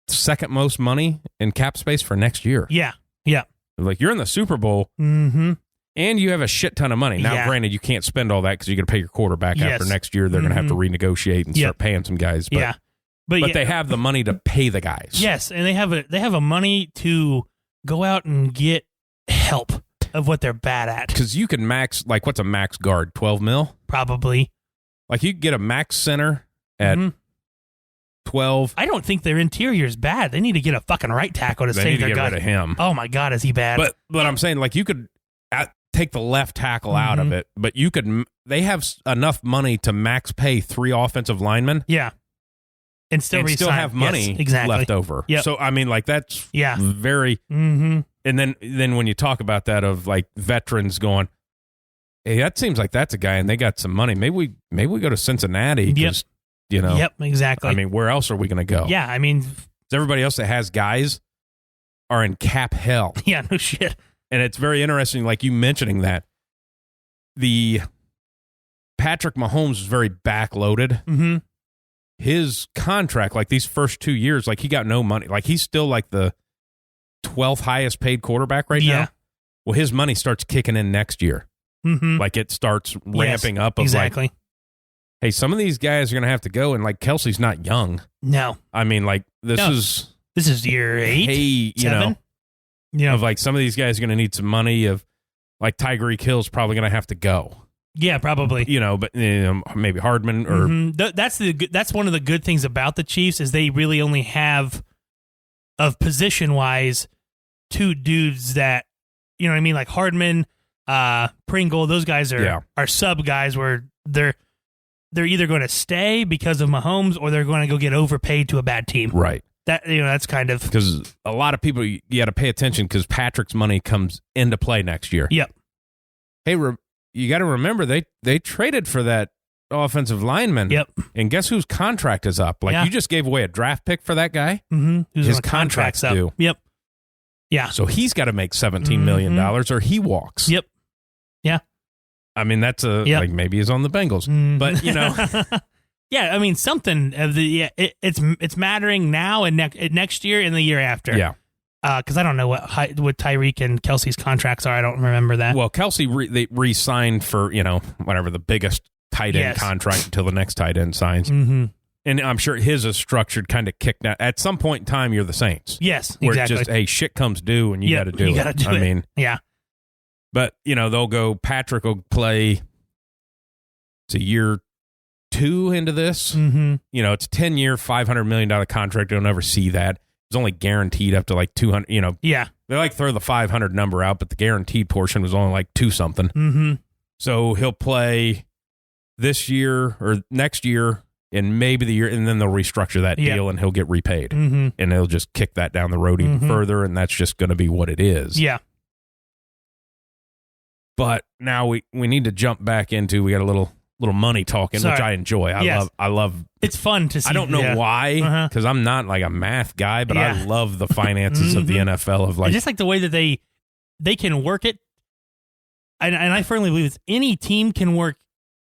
second most money in cap space for next year. Yeah. Yeah. Like, you're in the Super Bowl. Mm-hmm. And you have a shit ton of money. Now, granted, you can't spend all that because you're going to pay your quarterback after next year. They're going to have to renegotiate and start paying some guys. But, but they have the money to pay the guys. Yes, and they have a money to go out and get help of what they're bad at. Because you can max, like, what's a max guard? 12 mil? Probably. Like, you could get a max center at 12. I don't think their interior is bad. They need to get a fucking right tackle to save their guy. They need to get rid of him. Oh, my God, is he bad? But I'm saying, like, you could take the left tackle out of it, but they have enough money to max pay 3 offensive linemen. Yeah. And still have money left over. Yep. So, I mean, like, that's very... Mm-hmm. And then when you talk about that of, like, veterans going, hey, that seems like that's a guy and they got some money. Maybe we go to Cincinnati because, Yep, exactly. I mean, where else are we going to go? Yeah, I mean... Everybody else that has guys are in cap hell. Yeah, no shit. And it's very interesting, like you mentioning that. The Patrick Mahomes is very backloaded. Mm-hmm. His contract, like these first 2 years, like he got no money. Like he's still like the 12th highest paid quarterback right now. Well, his money starts kicking in next year. Mm-hmm. Like it starts ramping up. Of exactly. Like, hey, some of these guys are going to have to go. And like Kelsey's not young. No. I mean, like this is year 8. Hey, 7? Of like some of these guys are going to need some money. Of like Tyreek Hill's probably going to have to go. Yeah, probably. But maybe Hardman or that's one of the good things about the Chiefs is they really only have, of position wise, 2 dudes that what I mean, like Hardman, Pringle. Those guys are sub guys where they're either going to stay because of Mahomes or they're going to go get overpaid to a bad team. Right. That that's kind of because a lot of people you got to pay attention because Patrick's money comes into play next year. Yep. Hey, you got to remember they traded for that offensive lineman. Yep. And guess whose contract is up? Like you just gave away a draft pick for that guy. Mm-hmm. His contract's up. due. Yep. Yeah. So he's got to make $17 million or he walks. Yep. Yeah. I mean that's like maybe he's on the Bengals, but Yeah, I mean something of it's mattering now and next year and the year after. Yeah, because I don't know what Tyreek and Kelsey's contracts are. I don't remember that. Well, Kelsey they re-signed for whatever the biggest tight end contract until the next tight end signs, and I'm sure his is structured kind of kicked out. At some point in time, you're the Saints. Yes, where exactly. It's just hey, shit comes due and you got to do it. I mean, yeah. But they'll go. Patrick will play. It's a year 2 into this. Mm-hmm. It's a 10-year, $500 million contract. You'll never see that. It's only guaranteed up to like 200. Yeah. They like throw the 500 number out, but the guaranteed portion was only like 2 something. Mm-hmm. So he'll play this year or next year, and maybe the year, and then they'll restructure that deal, and he'll get repaid, and they'll just kick that down the road even further, and that's just going to be what it is. Yeah. But now we need to jump back into. We got a little little money talking, which I enjoy. I love. It's fun to see. I don't know why, because I'm not like a math guy, but I love the finances of the NFL. Of like, and just like the way that they can work it, and I firmly believe this, any team can work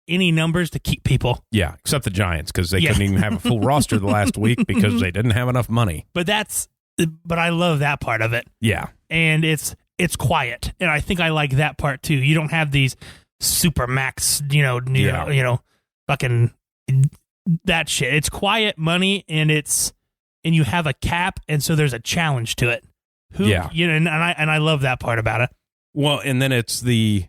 any numbers to keep people. Yeah, except the Giants, because they couldn't even have a full roster the last week because they didn't have enough money. But I love that part of it. Yeah, and it's quiet, and I think I like that part too. You don't have these super max, fucking that shit. It's quiet money, and you have a cap, and so there's a challenge to it. And I love that part about it. Well, and then it's the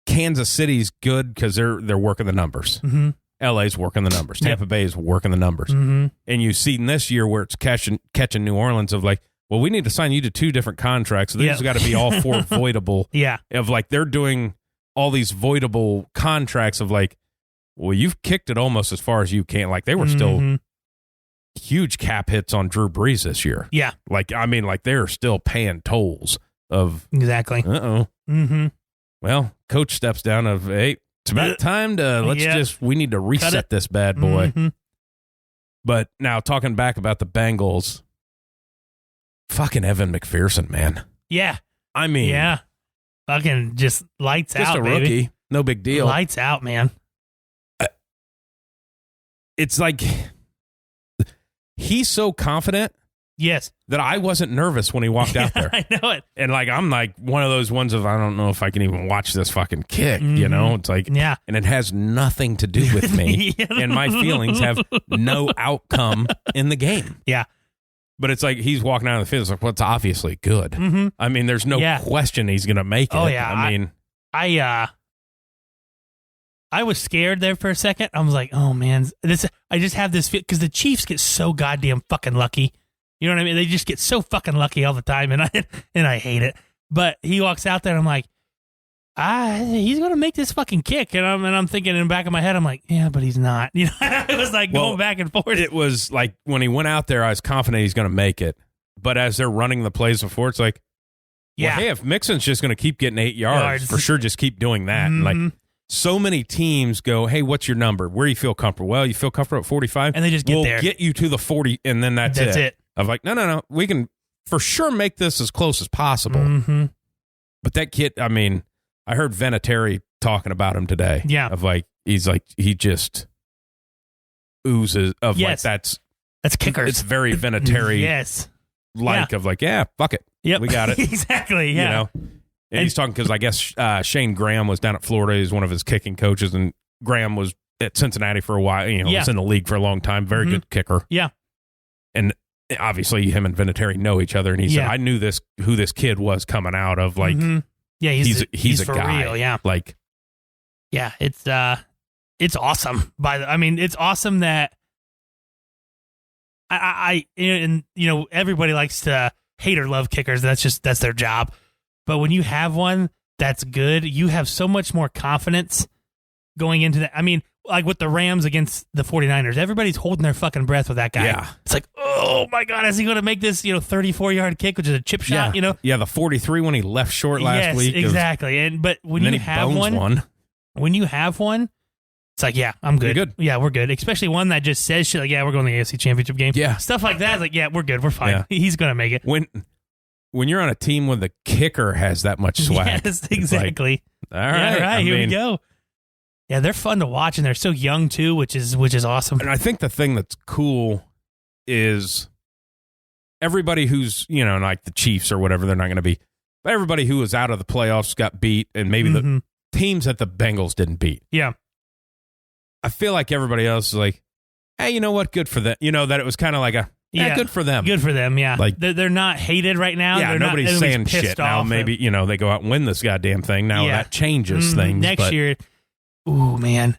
Kansas City's good because they're working the numbers. Mm-hmm. LA's working the numbers. Tampa Bay is working the numbers. Mm-hmm. And you've seen this year where it's catching New Orleans of like, well, we need to sign you to 2 different contracts. So these got to be all 4 voidable. Yeah. Of like, they're doing all these voidable contracts of like, well, you've kicked it almost as far as you can. Like, they were still huge cap hits on Drew Brees this year. Yeah. Like, I mean, like, they're still paying tolls of. Exactly. Uh-oh. Mm-hmm. Well, coach steps down of, hey, it's about time to, we need to reset this bad boy. Mm-hmm. But now talking back about the Bengals, fucking Evan McPherson, man. Yeah. I mean. Yeah. Fucking just lights out, just a rookie. Baby. No big deal. Lights out, man. It's like he's so confident. Yes. That I wasn't nervous when he walked out there. I know it. And like, I'm like one of those ones of, I don't know if I can even watch this fucking kick, you know? It's like, and it has nothing to do with me. And my feelings have no outcome in the game. Yeah. But it's like, he's walking out of the field. It's like, well, it's obviously good. Mm-hmm. I mean, there's no question he's going to make it. Oh, yeah. I mean, I was scared there for a second. I was like, oh man, I just have this feel because the Chiefs get so goddamn fucking lucky. You know what I mean? They just get so fucking lucky all the time, and I hate it. But he walks out there, and I'm like, he's gonna make this fucking kick, and I'm thinking in the back of my head, I'm like, yeah, but he's not. You know, it was like going back and forth. It was like when he went out there, I was confident he's gonna make it. But as they're running the plays before, it's like, well, hey, if Mixon's just gonna keep getting 8 yards, for sure, just keep doing that. Mm-hmm. And like, so many teams go, hey, what's your number? Where you feel comfortable? Well, you feel comfortable at 45, and they just get there. We'll get you to the 40, and then that's it. I'm like, no. We can for sure make this as close as possible. Mm-hmm. But that kid, I mean, I heard Vinatieri talking about him today. Yeah. Of like, he's like, he just oozes of like, that's kickers. It's very Vinatieri. Yes. Like of like, yeah, fuck it. Yep. We got it. Exactly. Yeah. You know? And he's talking because I guess Shane Graham was down at Florida. He's one of his kicking coaches. And Graham was at Cincinnati for a while. You know, was in the league for a long time. Very good kicker. Yeah. And obviously, him and Vinatieri know each other, and he said, "I knew who this kid was coming out of. Like, he's a for guy. Real, yeah, like, yeah, it's awesome. It's awesome that I and you know everybody likes to hate or love kickers. That's their job. But when you have one that's good, you have so much more confidence going into that. I mean, like with the Rams against the 49ers, everybody's holding their fucking breath with that guy. Yeah. It's like, oh my God, is he going to make this, 34-yard kick, which is a chip shot, Yeah, the 43 when he left short last week. Exactly. But when you have one, it's like, yeah, I'm good. You're good. Yeah, we're good. Especially one that just says shit like, yeah, we're going to the AFC Championship game. Yeah. Stuff like that. It's like, yeah, we're good. We're fine. Yeah. He's going to make it. When you're on a team where the kicker has that much swag. Yes, exactly. Like, all right. Here we go. Yeah, they're fun to watch, and they're so young too, which is awesome. And I think the thing that's cool is everybody who's, like the Chiefs or whatever, they're not going to be, but everybody who was out of the playoffs got beat, and maybe the teams that the Bengals didn't beat. Yeah. I feel like everybody else is like, hey, you know what? Good for them. That it was kind of like good for them. Good for them, yeah. Like, they're not hated right now. Yeah, nobody's saying shit. Now maybe, they go out and win this goddamn thing. Now that changes things. Next year, ooh, man.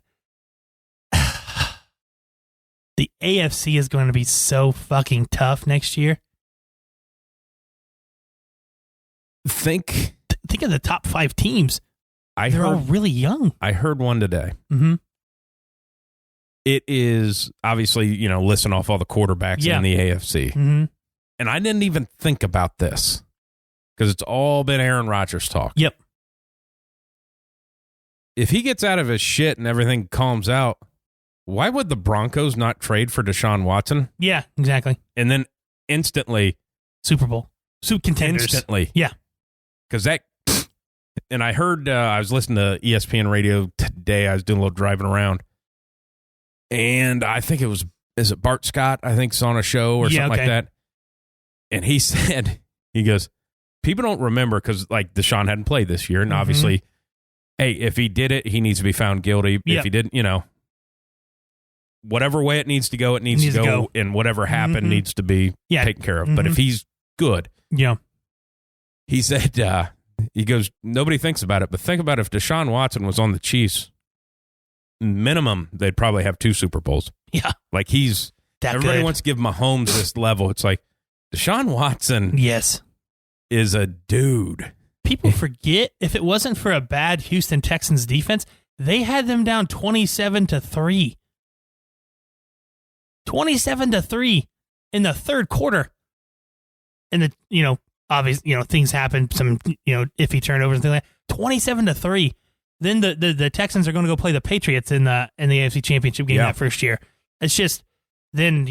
The AFC is going to be so fucking tough next year. Think of the top 5 teams. They're all really young. I heard one today. Mm-hmm. It is obviously, listing off all the quarterbacks in the AFC. Mm-hmm. And I didn't even think about this because it's all been Aaron Rodgers talk. Yep. if he gets out of his shit and everything calms out, why would the Broncos not trade for Deshaun Watson? Yeah, exactly. And then instantly Super Bowl. Super contenders. Instantly. Yeah. Because that, and I heard, I was listening to ESPN radio today. I was doing a little driving around. And I think is it Bart Scott? I think's on a show or something like that. And he said, he goes, people don't remember because like Deshaun hadn't played this year. And obviously, hey, if he did it, he needs to be found guilty. If he didn't, whatever way it needs to go, it needs to go. And whatever happened needs to be taken care of. But if he's good. Yeah. He said, he goes, nobody thinks about it, but think about if Deshaun Watson was on the Chiefs, minimum, they'd probably have 2 Super Bowls. Yeah. Like everybody wants to give Mahomes this level. It's like, Deshaun Watson is a dude. People forget, if it wasn't for a bad Houston Texans defense, they had them down 27-3. 27-3 in the third quarter. And obviously, things happen, some, iffy turnovers and things like that. 27-3. Then the Texans are going to go play the Patriots in the AFC Championship game that first year. It's just, then,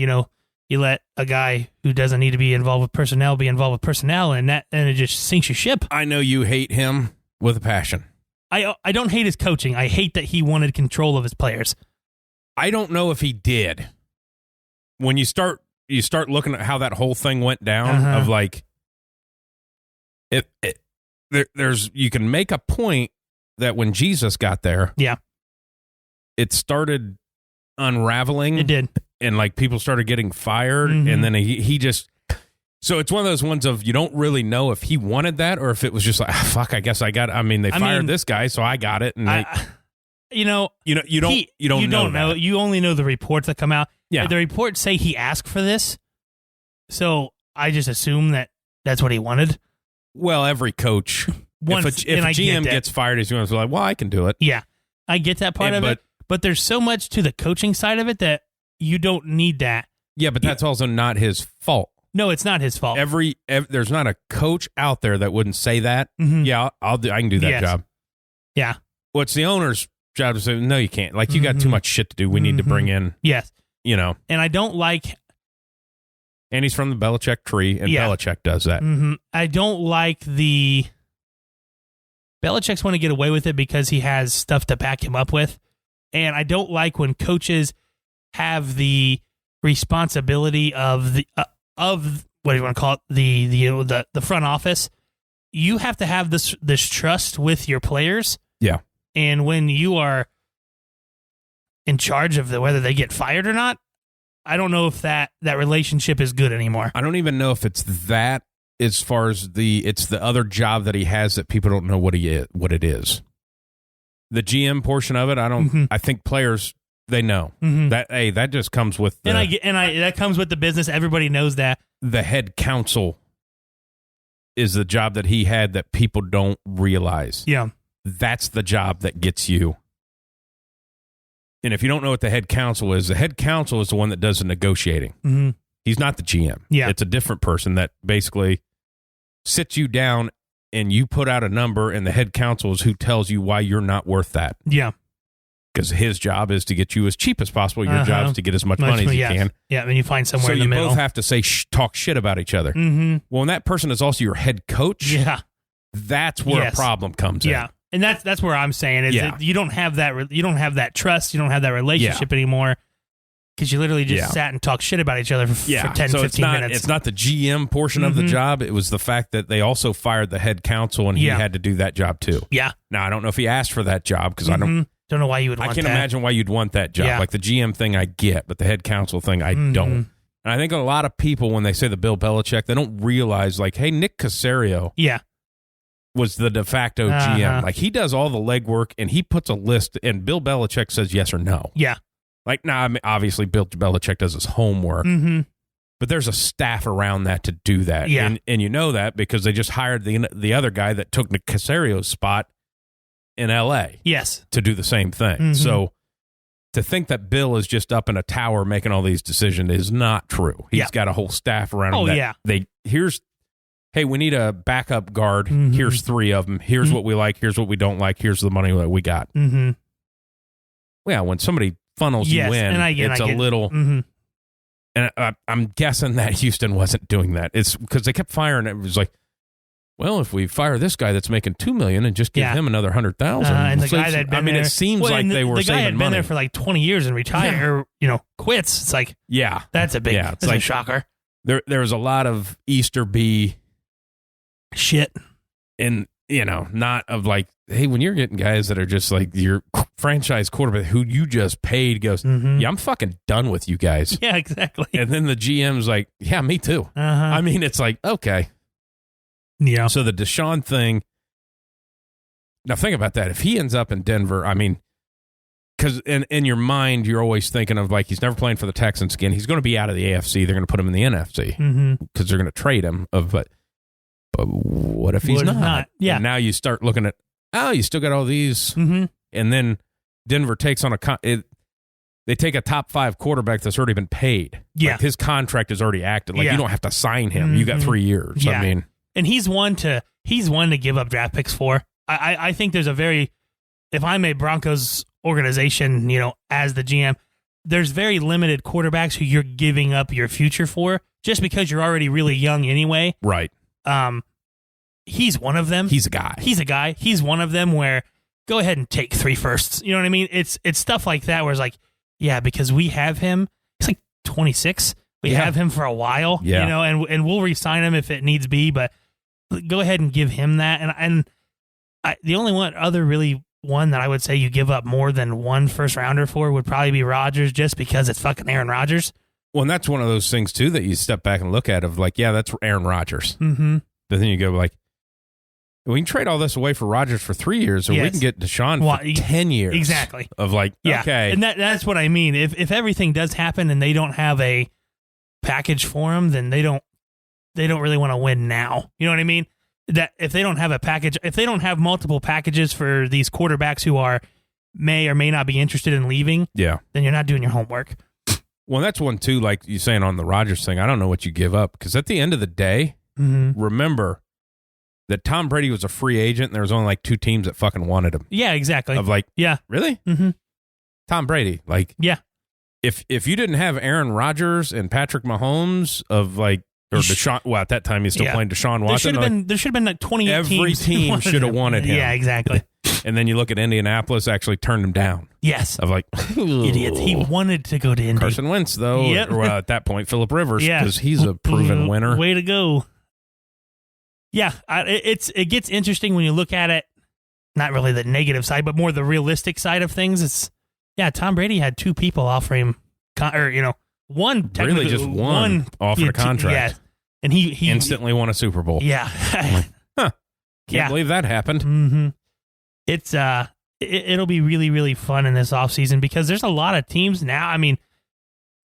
you let a guy who doesn't need to be involved with personnel be involved with personnel, and it just sinks your ship. I know you hate him with a passion. I don't hate his coaching. I hate that he wanted control of his players. I don't know if he did. When you start looking at how that whole thing went down, of like, there's you can make a point that when Jesus got there, it started unraveling. It did. And like people started getting fired, and then he just, so it's one of those ones of you don't really know if he wanted that or if it was just like, fuck, I guess I got it. I mean, they fired this guy, so I got it. And you don't know. You only know the reports that come out. Yeah. The reports say he asked for this, so I just assume that that's what he wanted. Well, every coach, if a GM gets fired, he's going to be like, well, I can do it. Yeah, I get that part of it, but there's so much to the coaching side of it that you don't need that. Yeah, but that's also not his fault. No, it's not his fault. There's not a coach out there that wouldn't say that. Yeah, I can do that job. Yeah. Well, it's the owner's job to say, no, you can't. Like, you got too much shit to do. We need to bring in. Yes. And I don't like. And he's from the Belichick tree, and Belichick does that. I don't like the. Belichick's want to get away with it because he has stuff to back him up with. And I don't like when coaches have the responsibility of the of what do you want to call it, the front office. You have to have this trust with your players. Yeah. And when you are in charge of whether they get fired or not, I don't know if that relationship is good anymore. I don't even know if it's that, as far as it's the other job that he has that people don't know what it is. The GM portion of it, I think players, they know that just comes with that comes with the business. Everybody knows that. The head counsel is the job that he had that people don't realize. Yeah. That's the job that gets you. And if you don't know what the head counsel is the one that does the negotiating. He's not the GM. Yeah. It's a different person that basically sits you down and you put out a number, and the head counsel is who tells you why you're not worth that. Yeah. Because his job is to get you as cheap as possible. Your job is to get as much money as you can. Yeah, and you find somewhere in the middle. So you both have to talk shit about each other. Well, when that person is also your head coach, that's where a problem comes in. Yeah, and that's where I'm saying is that you don't have that. You don't have that trust. You don't have that relationship anymore. Because you literally just sat and talked shit about each other for 10, 15 minutes. It's not the GM portion of the job. It was the fact that they also fired the head counsel, and he had to do that job too. Yeah. Now, I don't know if he asked for that job, because I don't know why you would want that. I can't imagine why you'd want that job. Yeah. Like the GM thing I get, but the head counsel thing I don't. And I think a lot of people, when they say the Bill Belichick, they don't realize, like, hey, Nick Caserio was the de facto GM. Like, he does all the legwork, and he puts a list, and Bill Belichick says yes or no. Yeah. Like, I mean, obviously, Bill Belichick does his homework, but there's a staff around that to do that. Yeah. And you know that because they just hired the other guy that took Nick Caserio's spot in L.A. Yes. to do the same thing. So to think that Bill is just up in a tower making all these decisions is not true. He's got a whole staff around him. hey, we need a backup guard. Here's 3 of them. Here's what we like. Here's what we don't like. Here's the money that we got. Yeah, when somebody funnels you in, it's a little... And I'm guessing that Houston wasn't doing that. It's because they kept firing. It was like, well, if we fire this guy that's making $2 million and just give him another 100,000, and the guy that been there, it seems like they were saving money. The guy had been there for like 20 years and retired, or quits. It's like, that's a big, it's like a shocker. There was a lot of Easter bee shit, and not of like, hey, when you're getting guys that are just like your franchise quarterback who you just paid goes, yeah, I'm fucking done with you guys. Yeah, exactly. And then the GM's like, yeah, me too. I mean, it's like, okay. Yeah. So the Deshaun thing, now think about that. If he ends up in Denver, I mean, because in your mind, you're always thinking of like, he's never playing for the Texans again. He's going to be out of the AFC. They're going to put him in the NFC because they're going to trade him. But what if he's not? Yeah. And now you start looking at, you still got all these. And then Denver takes on they take a top 5 quarterback that's already been paid. Yeah. Like his contract is already active. Like you don't have to sign him. You got 3 years. Yeah. I mean. And he's one to give up draft picks for. I think there's if I'm a Broncos organization, as the GM, there's very limited quarterbacks who you're giving up your future for just because you're already really young anyway. Right. He's one of them. He's a guy. He's one of them where go ahead and take 3 firsts. You know what I mean? It's stuff like that where it's like, yeah, because we have him. He's like 26. We have him for a while, and we'll re-sign him if it needs be, but go ahead and give him that. And the only other one that I would say you give up more than 1 first rounder for would probably be Rodgers, just because it's fucking Aaron Rodgers. Well, and that's one of those things too that you step back and look at of like, yeah, that's Aaron Rodgers. But then you go like, we can trade all this away for Rodgers for 3 years, or we can get Deshaun for 10 years. Exactly. Of like, okay. And that's what I mean. If everything does happen and they don't have a package for him, then they don't really want to win now. You know what I mean? That if they don't have a package, if they don't have multiple packages for these quarterbacks who may or may not be interested in leaving, then you're not doing your homework. Well, that's one too, like you saying on the Rodgers thing, I don't know what you give up, because at the end of the day, remember that Tom Brady was a free agent and there was only like 2 teams that fucking wanted him. Yeah, exactly. Of like, really? Tom Brady, like, if you didn't have Aaron Rodgers and Patrick Mahomes of like, or Deshaun, well, at that time he's still playing Deshaun Watson. There should have been like 28 every team should have wanted him. Yeah, exactly. And then you look at Indianapolis actually turned him down. Yes. Of like, idiots. He wanted to go to Indy. Carson Wentz, though. Or at that point, Phillip Rivers, because he's a proven winner. Way to go. Yeah, it gets interesting when you look at it, not really the negative side, but more the realistic side of things. Tom Brady had 2 people offer him, one, really just one offered a contract. And he instantly won a Super Bowl. Yeah. Like, can't believe that happened. It's it'll be really, really fun in this offseason because there's a lot of teams now. I mean,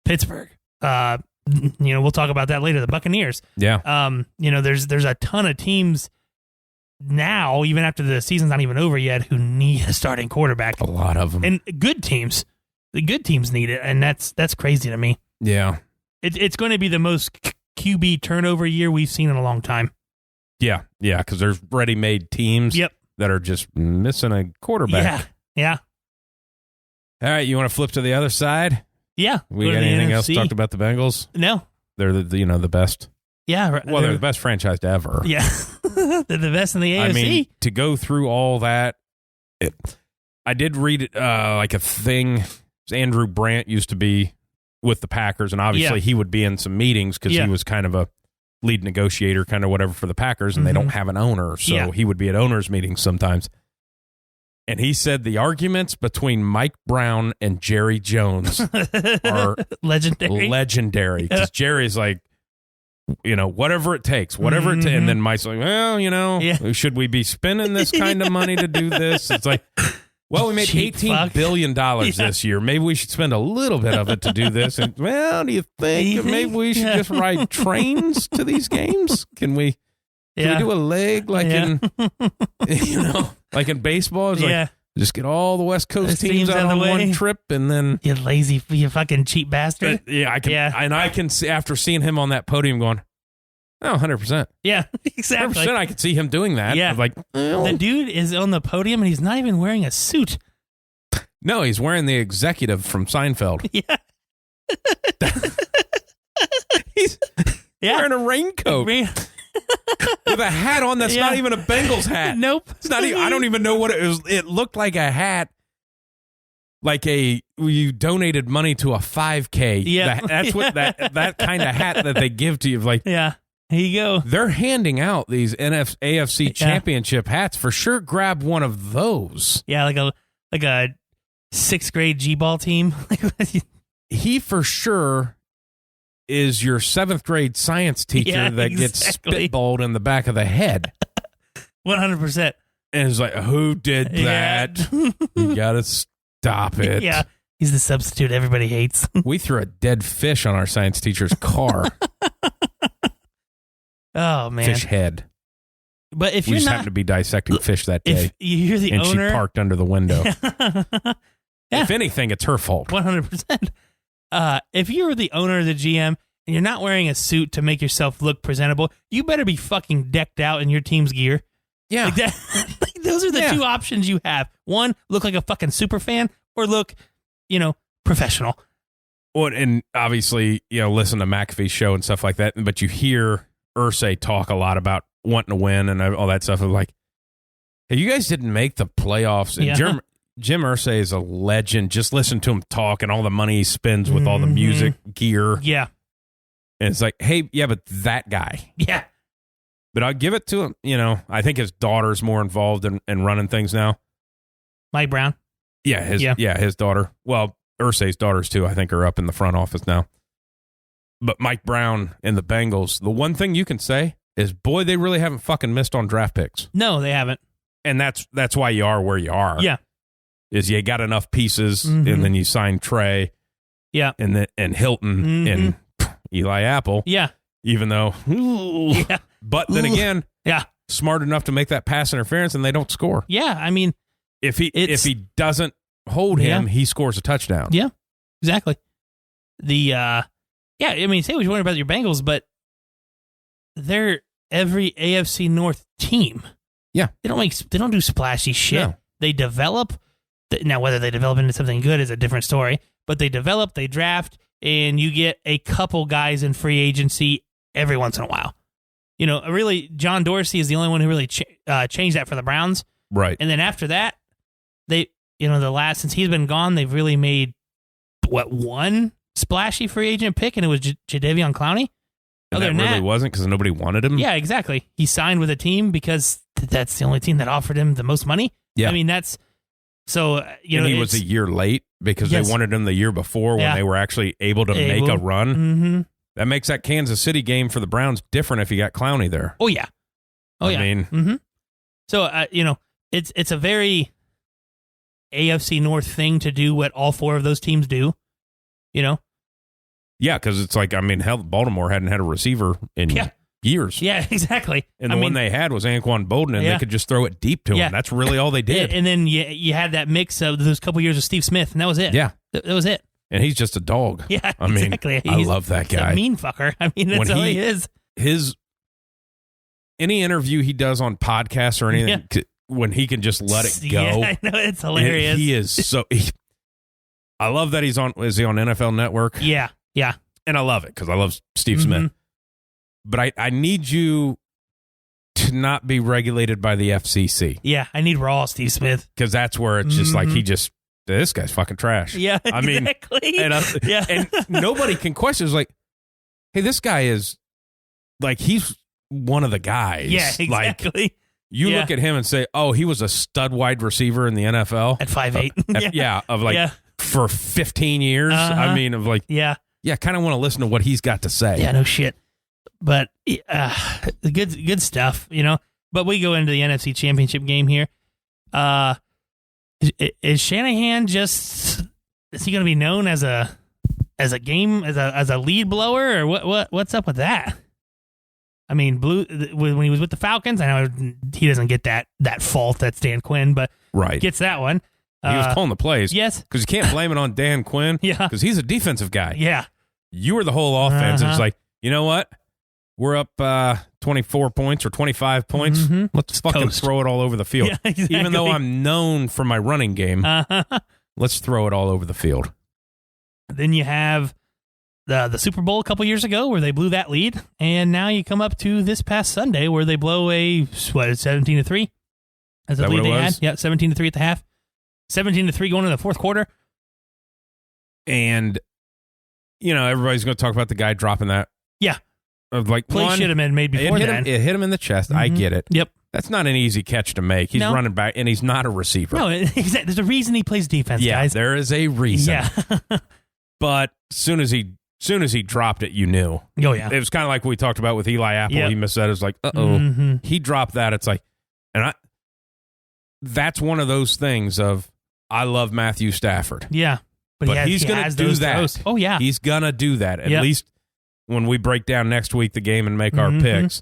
Pittsburgh, we'll talk about that later. The Buccaneers. Yeah. There's a ton of teams now, even after the season's not even over yet, who need a starting quarterback. A lot of them. And good teams. The good teams need it, and that's crazy to me. Yeah. It's going to be the most QB turnover year we've seen in a long time. Yeah, because there's ready-made teams that are just missing a quarterback. Yeah. All right, you want to flip to the other side? Yeah. We got anything else talked about the Bengals? No. They're the best. Yeah. Well, they're the best franchise ever. Yeah. They're the best in the AFC. I mean, to go through all that, I did read like a thing. Andrew Brandt used to be with the Packers, and obviously he would be in some meetings because he was kind of a lead negotiator, kind of whatever for the Packers, and they don't have an owner, so he would be at owners' meetings sometimes. And he said the arguments between Mike Brown and Jerry Jones are legendary. Because Jerry's like, whatever it takes, and then Mike's like, well, should we be spending this kind of money to do this? It's like, well, we made $18 billion this year. Maybe we should spend a little bit of it to do this. And, well, do you think maybe we should just ride trains to these games? Can we do a leg like in, like in baseball? It's like, just get all the West Coast teams out on one trip, and then you fucking cheap bastard. I can see after seeing him on that podium going, Oh, 100%. Yeah, exactly. 100% I could see him doing that. Yeah. Like, the dude is on the podium and he's not even wearing a suit. No, he's wearing the executive from Seinfeld. Yeah. He's wearing a raincoat with a hat on that's not even a Bengals hat. Nope. It's not even, I don't even know what it was. It looked like a hat, like you donated money to a 5K. Yeah. That's what that kind of hat that they give to you. Like, yeah. Here you go. They're handing out these AFC championship hats. For sure, grab one of those. Yeah, like a 6th grade G-ball team. He for sure is your 7th grade science teacher that gets spitballed in the back of the head. 100%. And it's like, who did that? You got to stop it. Yeah, he's the substitute everybody hates. We threw a dead fish on our science teacher's car. Oh, man. Fish head. But if we you're just not, happened to be dissecting fish that day. If you're the and owner, she parked under the window. Yeah. If anything, it's her fault. 100%. If you're the owner or the GM and you're not wearing a suit to make yourself look presentable, you better be fucking decked out in your team's gear. Yeah. Like that, like those are the two options you have. One, look like a fucking super fan, or look, professional. Well, and obviously, listen to McAfee's show and stuff like that, but you hear Irsay talk a lot about wanting to win and all that stuff. Of like, hey, you guys didn't make the playoffs. And Jim Irsay is a legend. Just listen to him talk and all the money he spends with all the music gear. Yeah. And it's like, hey, yeah, but that guy. Yeah. But I'll give it to him. I think his daughter's more involved in running things now. Mike Brown? Yeah, his daughter. Well, Irsay's daughters, too, I think, are up in the front office now. But Mike Brown and the Bengals, the one thing you can say is, boy, they really haven't fucking missed on draft picks. No, they haven't. And that's why you are where you are. Yeah. Is you got enough pieces, and then you sign Trey. Yeah. And Hilton and Eli Apple. Yeah. Even though, but then again, smart enough to make that pass interference, and they don't score. Yeah, I mean, if he doesn't hold him, he scores a touchdown. Yeah, exactly. I mean, say what you want about your Bengals, but they're every AFC North team. Yeah, they don't do splashy shit. No. They develop. Now, whether they develop into something good is a different story. But they develop, they draft, and you get a couple guys in free agency every once in a while. Really, John Dorsey is the only one who really changed that for the Browns. Right. And then after that, since he's been gone, they've really made, one splashy free agent pick, and it was Jadeveon Clowney? And that really wasn't because nobody wanted him? Yeah, exactly. He signed with a team because that's the only team that offered him the most money. Yeah. I mean, that's... So, and he was a year late because they wanted him the year before when they were actually able to make a run. Mm-hmm. That makes that Kansas City game for the Browns different if you got Clowney there. Oh, yeah. I mean... So, it's a very AFC North thing to do what all four of those teams do, Yeah, because it's like, hell, Baltimore hadn't had a receiver in years. Yeah, exactly. And the one they had was Anquan Bolden, and they could just throw it deep to him. That's really all they did. And then you had that mix of those couple years of Steve Smith, and that was it. Yeah. That was it. And he's just a dog. Yeah, exactly. I love that guy. He's a mean fucker. I mean, that's all he is. Any interview he does on podcasts or anything, when he can just let it go. Yeah, I know. It's hilarious. He is so... I love that is he on NFL Network? Yeah, yeah. And I love it because I love Steve Smith. But I need you to not be regulated by the FCC. Yeah, I need raw Steve Smith. Because that's where it's just like this guy's fucking trash. Yeah, exactly. And nobody can question. It's like, hey, this guy is like, he's one of the guys. Yeah, exactly. Like, you look at him and say, oh, he was a stud wide receiver in the NFL. At 5'8". For 15 years. I mean, of like, kind of want to listen to what he's got to say. Yeah, no shit. But good stuff, But we go into the NFC Championship game here. Is Shanahan is he going to be known as a lead blower, or what's up with that? I mean, when he was with the Falcons, I know he doesn't get that fault. That's Dan Quinn, but gets that one. He was calling the plays. Yes. Because you can't blame it on Dan Quinn. Yeah. Because he's a defensive guy. Yeah. You were the whole offense. And it's like, you know what? we're up 24 points or 25 points. Mm-hmm. Let's fucking throw it all over the field. Yeah, exactly. Even though I'm known for my running game, let's throw it all over the field. Then you have the Super Bowl a couple years ago where they blew that lead, and now you come up to this past Sunday where they blow a 17-3 as the lead they had. Yeah, 17-3 at the half, 17-3 going into the fourth quarter, and everybody's going to talk about the guy dropping that. Yeah, like play should have been made before that. It hit him in the chest. I get it. Yep. That's not an easy catch to make. He's running back, and he's not a receiver. No, exactly. There's a reason he plays defense, guys. There is a reason. Yeah. But soon as he dropped it, you knew. Oh, yeah. It was kind of like we talked about with Eli Apple. Yep. He missed that. It was like, uh-oh. Mm-hmm. He dropped that. It's like, that's one of those things of, I love Matthew Stafford. Yeah. But he's going to do that. Throws. Oh, yeah. He's going to do that. At least when we break down next week the game and make our picks,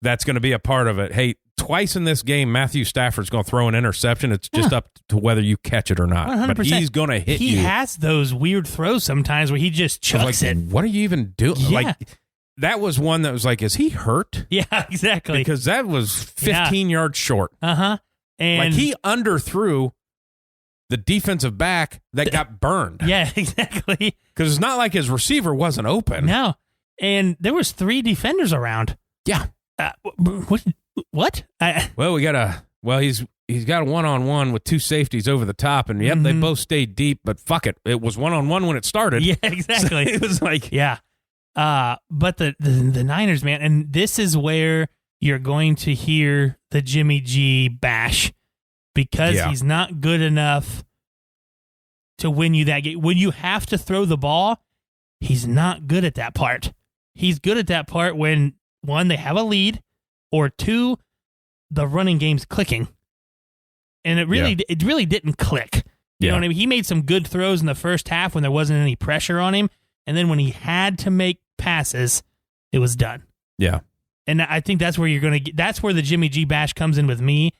that's going to be a part of it. Hey, twice in this game, Matthew Stafford's going to throw an interception. It's just up to whether you catch it or not. 100%. But he's going to hit you. He has those weird throws sometimes where he just chucks it. What are you even doing? Yeah. Like, that was one that was like, is he hurt? Yeah, exactly. Because that was 15 yards short. Uh-huh. And like, he underthrew the defensive back that got burned. Yeah, exactly. Because it's not like his receiver wasn't open. No. And there was 3 defenders around. Yeah. What? Well, he's got a one-on-one with 2 safeties over the top, and they both stayed deep, but fuck it. It was one-on-one when it started. Yeah, exactly. So it was like... Yeah. But the Niners, man, and this is where you're going to hear the Jimmy G bash because he's not good enough to win you that game. When you have to throw the ball, he's not good at that part. He's good at that part when, 1, they have a lead, or 2, the running game's clicking. And it really didn't click. You know what I mean? He made some good throws in the first half when there wasn't any pressure on him. And then when he had to make passes, it was done. Yeah. And I think that's where you're going to get, that's where the Jimmy G bash comes in with me,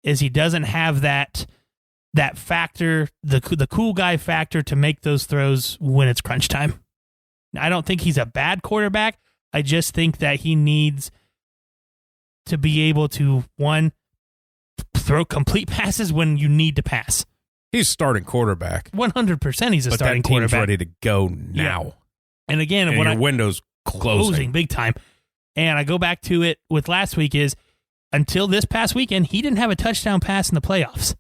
is he doesn't have that factor, the cool guy factor to make those throws when it's crunch time. I don't think he's a bad quarterback. I just think that he needs to be able to, 1, throw complete passes when you need to pass. He's starting quarterback. 100% he's a starting quarterback. But that team's ready to go now. Yeah. And again, and your window's closing big time. And I go back to it with last week is, until this past weekend, he didn't have a touchdown pass in the playoffs.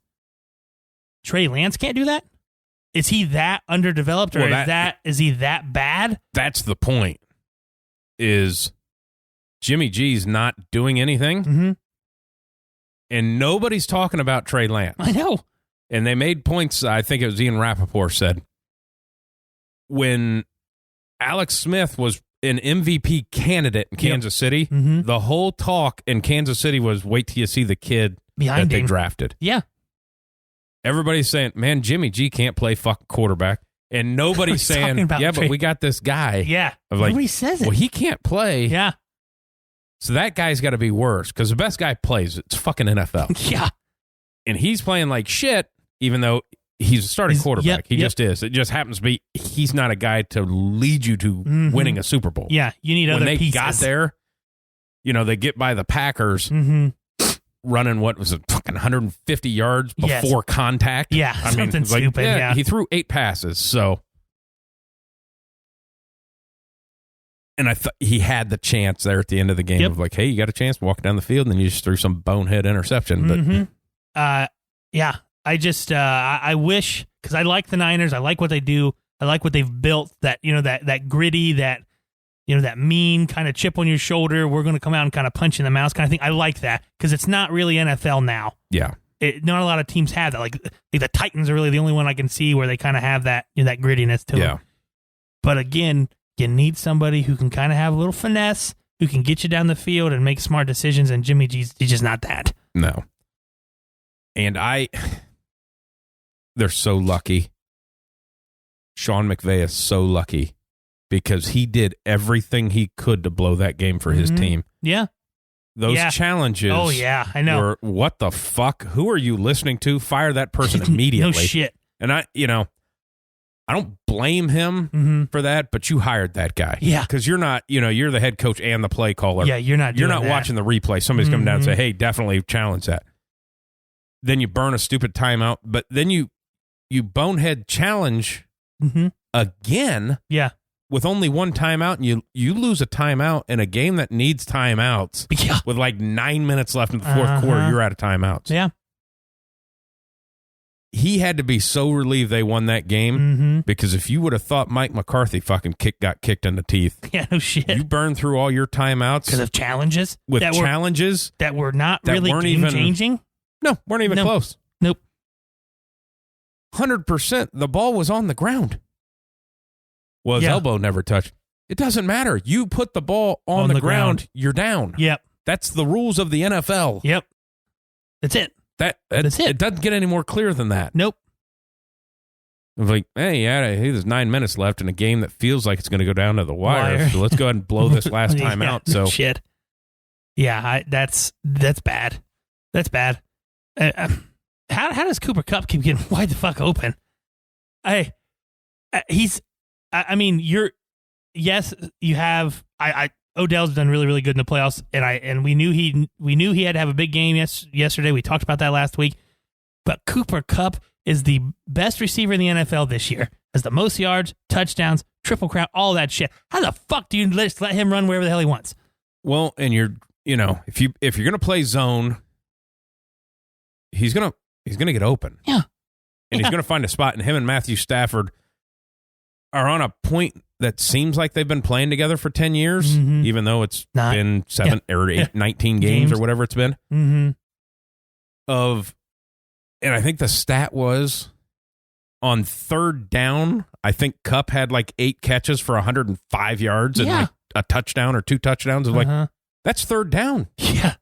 Trey Lance can't do that? Is he that underdeveloped, or is he that bad? That's the point. Is Jimmy G's not doing anything, and nobody's talking about Trey Lance. I know. And they made points, I think it was Ian Rappaport said, when Alex Smith was an MVP candidate in Kansas City, the whole talk in Kansas City was, wait till you see the kid behind that they drafted. Yeah. Everybody's saying, man, Jimmy G can't play fucking quarterback. And nobody's saying, but we got this guy. Yeah. Nobody says it. Well, he can't play. Yeah. So that guy's got to be worse, because the best guy plays. It's fucking NFL. Yeah. And he's playing like shit, even though he's a starting quarterback. He just is. It just happens to be he's not a guy to lead you to winning a Super Bowl. Yeah, you need other pieces. When they got there, they get by the Packers running, what was it, fucking 150 yards before contact? Yeah, something stupid. Yeah, he threw 8 passes, so. And I thought he had the chance there at the end of the game of like, hey, you got a chance to walk down the field, and then you just threw some bonehead interception. But yeah, I just I wish, because I like the Niners, I like what they do, I like what they've built. That that gritty, that that mean kind of chip on your shoulder. We're going to come out and kind of punch in the mouth kind of thing. I like that, because it's not really NFL now. Yeah, not a lot of teams have that. Like the Titans are really the only one I can see where they kind of have that that grittiness to them. But again, you need somebody who can kind of have a little finesse, who can get you down the field and make smart decisions, and Jimmy G's just not that. No. And they're so lucky. Sean McVay is so lucky, because he did everything he could to blow that game for his team. Yeah. Those challenges. Oh, yeah, I know. Were, what the fuck? Who are you listening to? Fire that person immediately. No shit. And I I don't blame him for that, but you hired that guy. Yeah. Because you're not, you're the head coach and the play caller. Yeah, you're not watching the replay. Somebody's coming down and say, hey, definitely challenge that. Then you burn a stupid timeout, but then you bonehead challenge again. Yeah. With only one timeout, and you lose a timeout in a game that needs timeouts. Yeah. With like 9 minutes left in the fourth quarter, you're out of timeouts. Yeah. He had to be so relieved they won that game because if you would have thought Mike McCarthy fucking got kicked in the teeth. Yeah, no shit. You burned through all your timeouts. Because of challenges? Challenges. That were not really game-changing? No, weren't even close. Nope. 100%. The ball was on the ground. Well, his elbow never touched. It doesn't matter. You put the ball on the ground, you're down. Yep. That's the rules of the NFL. Yep. That's it. That's it. It doesn't get any more clear than that. Nope. Like, hey, there's 9 minutes left in a game that feels like it's going to go down to the wire. So let's go ahead and blow this last time out. So shit. Yeah, that's bad. That's bad. How does Cooper Kupp keep getting wide the fuck open? You have Odell's done really, really good in the playoffs, and we knew he had to have a big game yesterday. We talked about that last week. But Cooper Kupp is the best receiver in the NFL this year. Has the most yards, touchdowns, triple crown, all that shit. How the fuck do you just let him run wherever the hell he wants? Well, and if you're gonna play zone, he's gonna get open. Yeah. And he's gonna find a spot, and him and Matthew Stafford are on a point that seems like they've been playing together for 10 years, even though it's been 19 games or whatever it's been. And I think the stat was on third down, I think Kupp had like 8 catches for 105 yards and like a touchdown or 2 touchdowns. That's third down. Yeah.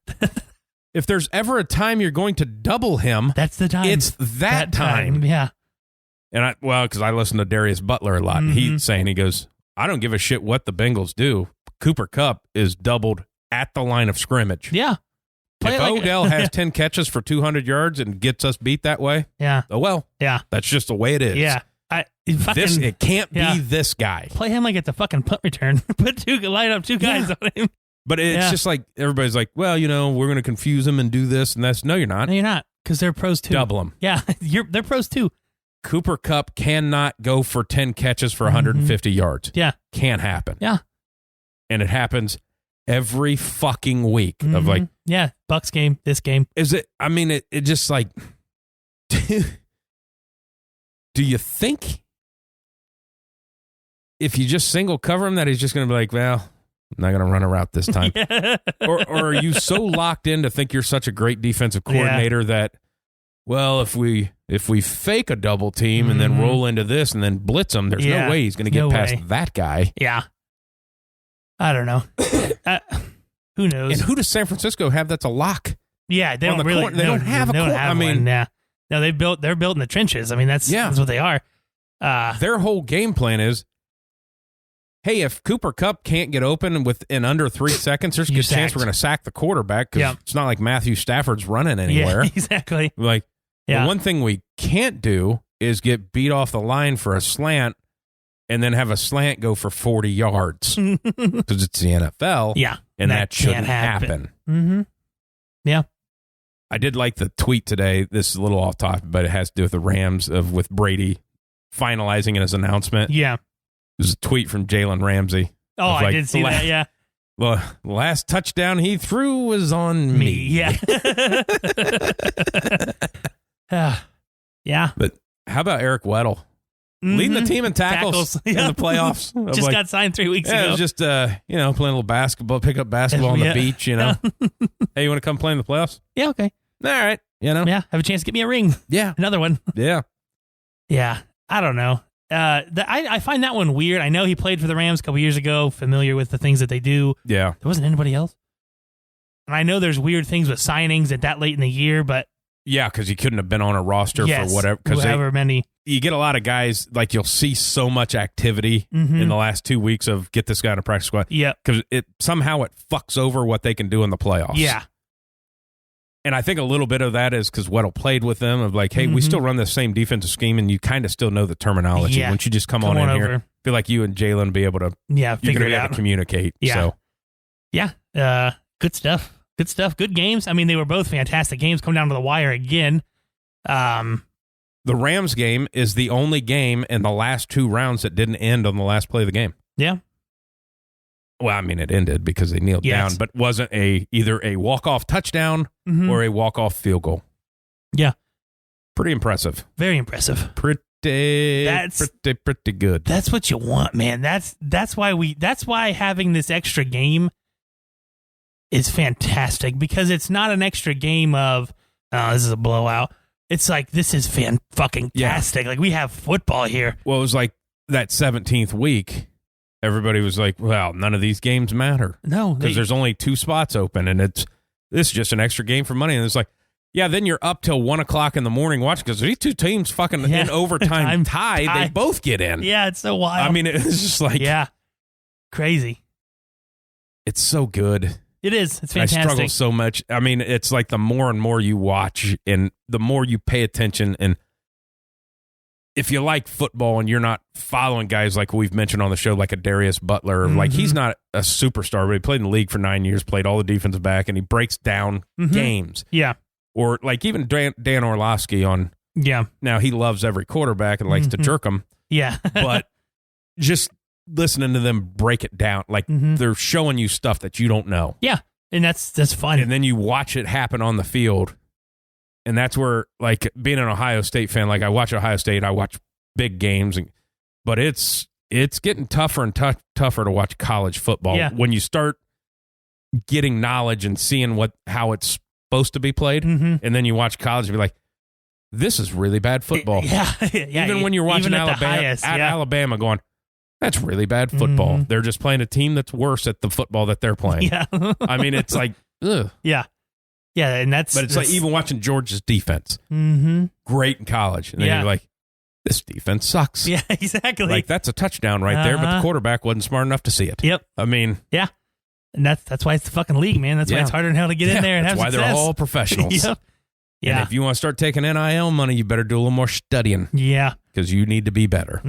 If there's ever a time you're going to double him, that's the time. It's that time. Yeah. And because I listen to Darius Butler a lot, and he's saying, he goes, I don't give a shit what the Bengals do. Cooper Kupp is doubled at the line of scrimmage. Yeah. If Odell has 10 catches for 200 yards and gets us beat that way, oh well. Yeah. That's just the way it is. Yeah. It can't be this guy. Play him like at the fucking punt return. Line up 2 guys on him. But it's just like, everybody's like, well, we're going to confuse him and do this and that's. No, you're not. No, you're not. Because they're pros too. Double them. Yeah. They're pros too. Cooper Kupp cannot go for 10 catches for 150 yards. Yeah. Can't happen. Yeah. And it happens every fucking week of like. Yeah. Bucks game, this game. Is it? I mean, it just like. Do you think if you just single cover him that he's just going to be like, well, I'm not going to run a route this time? or are you so locked in to think you're such a great defensive coordinator that, well, if we fake a double team and then roll into this and then blitz him, there's no way he's going to get past that guy. Yeah. I don't know. Who knows? And who does San Francisco have that's a lock? Yeah, they don't really. They don't have a corner. I mean, no, they're built in the trenches. I mean, that's what they are. Their whole game plan is, hey, if Cooper Kupp can't get open in under 3 seconds, there's a good chance we're going to sack the quarterback because it's not like Matthew Stafford's running anywhere. Yeah, exactly. Like, the one thing we can't do is get beat off the line for a slant and then have a slant go for 40 yards because it's the NFL. Yeah. And that shouldn't happen. Mm-hmm. Yeah. I did like the tweet today. This is a little off topic, but it has to do with the Rams with Brady finalizing in his announcement. Yeah. It was a tweet from Jalen Ramsey. Oh, I did see that, yeah. Well, the last touchdown he threw was on me. Yeah. Yeah. But how about Eric Weddle? Leading the team in tackles in the playoffs. Just got signed 3 weeks ago. It was just, playing a little basketball, pick up basketball on the beach, Hey, you want to come play in the playoffs? Yeah, okay. All right. Yeah, have a chance to get me a ring. Yeah. Another one. Yeah. Yeah. I don't know. I find that one weird. I know he played for the Rams a couple years ago, familiar with the things that they do. Yeah. There wasn't anybody else. And I know there's weird things with signings at that late in the year, but... Yeah, because he couldn't have been on a roster for whatever. However many. You get a lot of guys, like you'll see so much activity in the last 2 weeks of get this guy in a practice squad. Yeah. Because somehow it fucks over what they can do in the playoffs. Yeah. And I think a little bit of that is because Weddle played with them of like, hey, we still run the same defensive scheme, and you kind of still know the terminology. Once you just come on in here, I feel like you and Jalen will be able to, figure it out, to communicate. Yeah, so. yeah, good stuff. Good stuff. Good games. I mean, they were both fantastic games. Come down to the wire again. The Rams game is the only game in the last 2 rounds that didn't end on the last play of the game. Yeah. Well, I mean, it ended because they kneeled down, but wasn't either a walk-off touchdown or a walk-off field goal. Yeah. Pretty impressive. Very impressive. Pretty good. That's what you want, man. That's why having this extra game is fantastic, because it's not an extra game of, oh, this is a blowout. It's like, this is fucking-tastic. Like, we have football here. Well, it was like that 17th week. Everybody was like, well, none of these games matter. No. Because there's only 2 spots open, and this is just an extra game for money. And it's like, yeah, then you're up till 1 o'clock in the morning watching, because these 2 teams fucking in overtime tied. They both get in. Yeah, it's so wild. I mean, it's just like. Yeah. Crazy. It's so good. It is. It's fantastic. I struggle so much. I mean, it's like the more and more you watch and the more you pay attention, and if you like football and you're not following guys like we've mentioned on the show, like a Darius Butler, like he's not a superstar, but he played in the league for 9 years, played all the defensive back, and he breaks down games. Yeah. Or like even Dan Orlovsky on. Yeah. Now he loves every quarterback and likes to jerk them. Yeah. But just listening to them break it down, like they're showing you stuff that you don't know. Yeah. And that's fun. And then you watch it happen on the field. And that's where, like, being an Ohio State fan, like I watch Ohio State, I watch big games, but it's getting tougher and tougher to watch college football. Yeah. When you start getting knowledge and seeing how it's supposed to be played, and then you watch college and be like, this is really bad football. Yeah. Even when you're watching Alabama going, that's really bad football. They're just playing a team that's worse at the football that they're playing. Yeah. I mean, it's like, ugh. Yeah. Yeah, and but it's like even watching Georgia's defense, great in college, and then you're like, this defense sucks. Yeah, exactly. Like that's a touchdown right there, but the quarterback wasn't smart enough to see it. Yep. I mean, yeah, and that's why it's the fucking league, man. That's why it's harder than hell to get in there and have success. That's why they're all professionals. Yep. Yeah. And if you want to start taking NIL money, you better do a little more studying. Yeah, because you need to be better.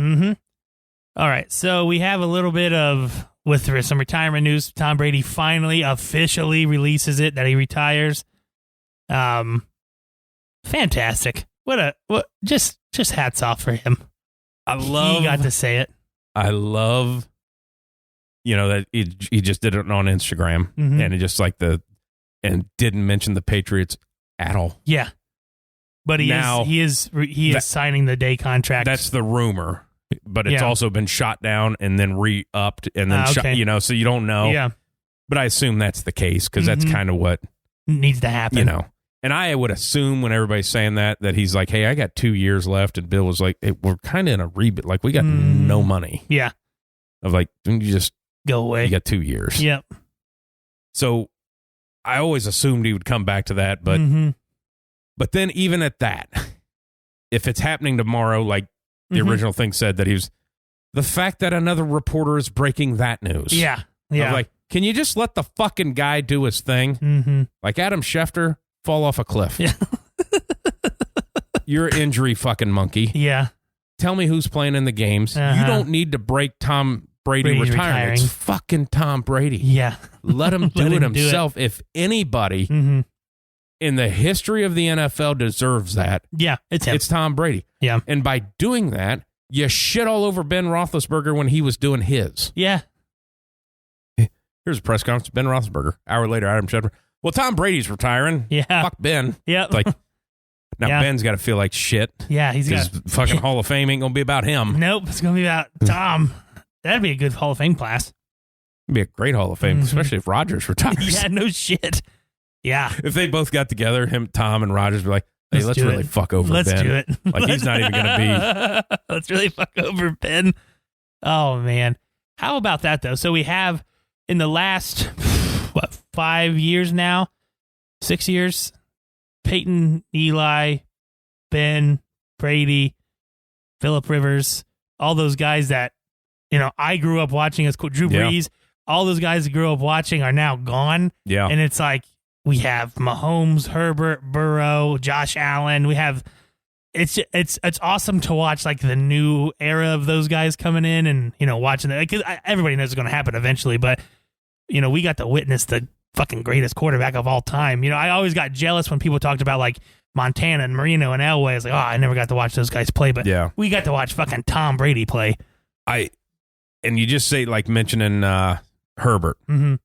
All right, so we have a little bit of with some retirement news. Tom Brady finally officially releases it that he retires. Fantastic. Just hats off for him. He got to say it. I love, that he just did it on Instagram and it just like and didn't mention the Patriots at all. Yeah. But he is signing the day contract. That's the rumor, but it's also been shot down and then re-upped and then shot, so you don't know. Yeah. But I assume that's the case because that's kind of what needs to happen. And I would assume when everybody's saying that he's like, hey, I got 2 years left. And Bill was like, hey, we're kind of in a rebuild. Like, we got no money. Yeah. Of like, you just go away. You got 2 years. Yep. So I always assumed he would come back to that. But then even at that, if it's happening tomorrow, like the original thing said that the fact that another reporter is breaking that news. Yeah. Yeah. Like, can you just let the fucking guy do his thing? Like Adam Schefter. Fall off a cliff. Yeah. You're an injury fucking monkey. Yeah. Tell me who's playing in the games. You don't need to break Tom Brady retiring. It's fucking Tom Brady. Yeah. Let him do it himself. If anybody in the history of the NFL deserves that, it's him. It's Tom Brady. Yeah. And by doing that, you shit all over Ben Roethlisberger when he was doing his. Yeah. Here's a press conference. Ben Roethlisberger. Hour later, Adam Schefter. Well, Tom Brady's retiring. Yeah. Fuck Ben. Yep. Like, now Ben's got to feel like shit. Yeah, he's got fucking Hall of Fame ain't going to be about him. Nope, it's going to be about Tom. That'd be a good Hall of Fame class. It'd be a great Hall of Fame, especially if Rodgers retires. Yeah, no shit. Yeah. If they both got together, Tom and Rodgers be like, hey, let's really fuck over Ben. Let's do it. Like, he's not even going to be. Let's really fuck over Ben. Oh, man. How about that, though? So we have in the last... 5 years now, 6 years, Peyton, Eli, Ben, Brady, Phillip Rivers, all those guys that, I grew up watching as Drew Brees, all those guys that grew up watching are now gone. Yeah. And it's like, We have Mahomes, Herbert, Burrow, Josh Allen. We have it's awesome to watch like the new era of those guys coming in and watching that, because everybody knows it's going to happen eventually. But we got to witness the fucking greatest quarterback of all time. I always got jealous when people talked about like Montana and Marino and Elway. It's like, I never got to watch those guys play, but we got to watch fucking Tom Brady play. And you just say like mentioning Herbert. Mm-hmm.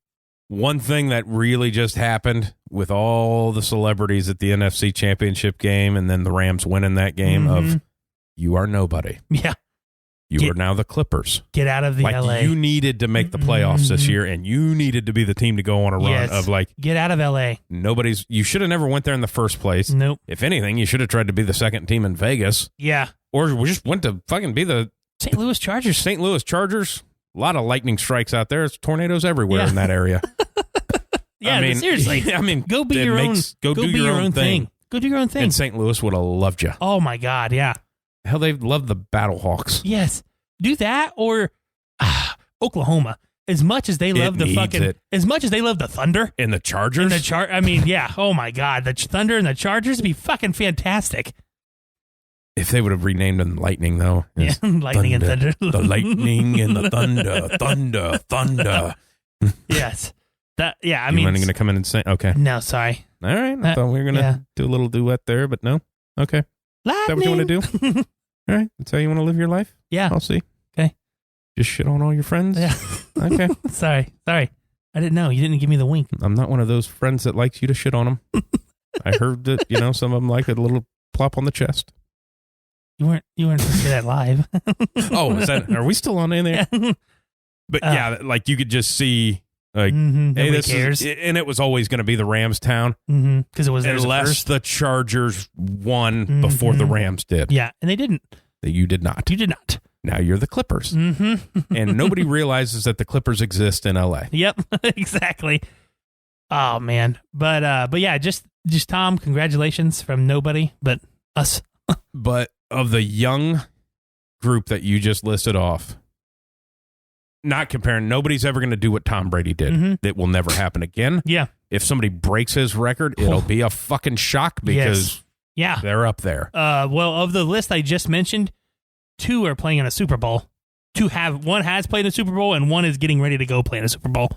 One thing that really just happened with all the celebrities at the NFC Championship game and then the Rams winning that game of you are nobody. Yeah. You are now the Clippers. Get out of the LA. You needed to make the playoffs this year, and you needed to be the team to go on a run of like... Get out of LA. You should have never went there in the first place. Nope. If anything, you should have tried to be the second team in Vegas. Yeah. Or we just went to fucking be the... St. Louis Chargers. St. Louis Chargers. A lot of lightning strikes out there. It's tornadoes everywhere in that area. Yeah, seriously. Go be your own. Go do your own thing. Go do your own thing. And St. Louis would have loved you. Oh my God, yeah. Hell, they love the Battlehawks. Yes, do that or Oklahoma. As much as they love as much as they love the Thunder and the Chargers. Oh my God, the Thunder and the Chargers would be fucking fantastic. If they would have renamed them Lightning, though. Yeah, Lightning and Thunder. The Lightning and the Thunder. Yes. You weren't going to come in and say, okay. No, sorry. All right. I thought we were going to do a little duet there, but no. Okay. Lightning. Is that what you want to do? All right. That's how you want to live your life? Yeah. I'll see. Okay. Just shit on all your friends? Yeah. Okay. Sorry. I didn't know. You didn't give me the wink. I'm not one of those friends that likes you to shit on them. I heard that, some of them like a little plop on the chest. You weren't going to say that live. Oh, are we still on in there? Yeah. But like you could just see, like, hey, this cares. And it was always going to be the Rams town. Because it was unless the Chargers won before the Rams did. Yeah, and they didn't. You did not. You did not. Now you're the Clippers. And nobody realizes that the Clippers exist in LA. Yep, exactly. Oh man. But yeah, just Tom, congratulations from nobody but us. But of the young group that you just listed off, not comparing, nobody's ever going to do what Tom Brady did. It will never happen again. Yeah. If somebody breaks his record, it'll be a fucking shock because they're up there. Well, of the list I just mentioned, 2 are playing in a Super Bowl. One has played in a Super Bowl and one is getting ready to go play in a Super Bowl.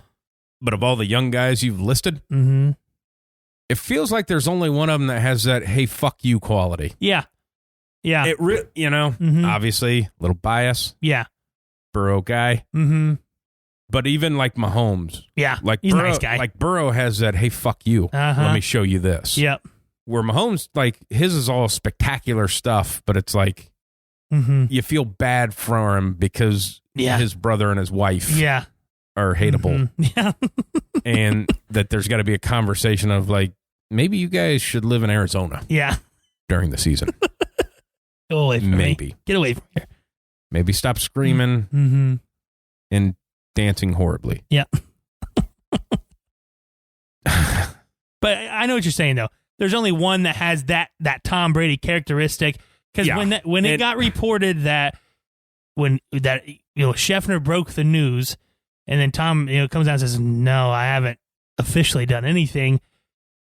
But of all the young guys you've listed, it feels like there's only one of them that has that, hey, fuck you quality. Yeah. Yeah. Obviously, a little bias. Yeah. Burrow guy. But even like Mahomes. Yeah. Like he's Burrow, a nice guy. Like Burrow has that, hey, fuck you. Let me show you this. Yep. Where Mahomes, like, his is all spectacular stuff, but it's like, you feel bad for him because his brother and his wife are hateable. Yeah. And that there's got to be a conversation of like, maybe you guys should live in Arizona. Yeah. During the season. Go away from me. Get away from here. Maybe stop screaming and dancing horribly. Yeah. But I know what you're saying, though. There's only one that has that Tom Brady characteristic. Because when it got reported that Schefter broke the news, and then Tom comes out and says, "No, I haven't officially done anything."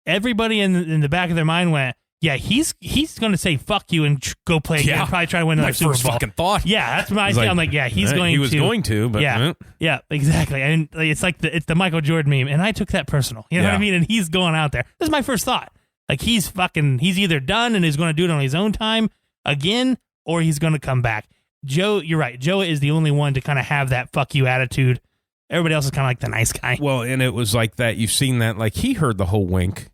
Everybody in the back of their mind went, "Yeah, he's going to say fuck you and go play again, probably try to win another Super Bowl." My first fucking thought. Yeah, that's my idea. I'm like, yeah, he's going to. He was going to, but yeah, exactly. And it's like it's the Michael Jordan meme, and I took that personal. You know what I mean? And he's going out there. This is my first thought. Like he's either done and is going to do it on his own time again, or he's going to come back. Joe, you're right. Joe is the only one to kind of have that fuck you attitude. Everybody else is kind of like the nice guy. Well, and it was like that. You've seen that. Like he heard the whole wink.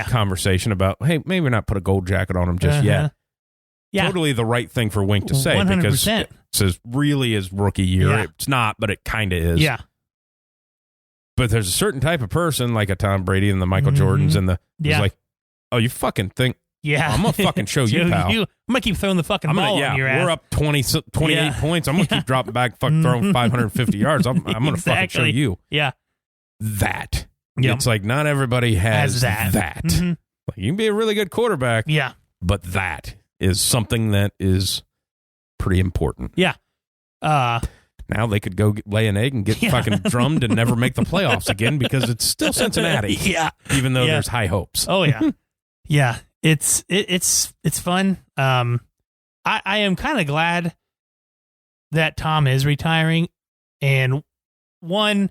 Conversation about, hey, maybe not put a gold jacket on him just yet. Yeah. Totally the right thing for Wink to say 100%. Because it's really his rookie year. Yeah. It's not, but it kind of is. Yeah. But there's a certain type of person like a Tom Brady and the Michael Jordans and it's like, oh, you fucking think. Yeah. I'm going to fucking show you, pal. I'm going to keep throwing the fucking ball in your ass. We're up 28 points. I'm going to keep dropping back, throwing 550 yards. I'm going to fucking show you. Yeah. That. Yep. It's like not everybody has that. Like, you can be a really good quarterback. Yeah. But that is something that is pretty important. Yeah. Now they could go lay an egg and get fucking drummed and never make the playoffs again because it's still Cincinnati. Yeah. Even though there's high hopes. Oh, yeah. Yeah. It's fun. I am kind of glad that Tom is retiring. And one,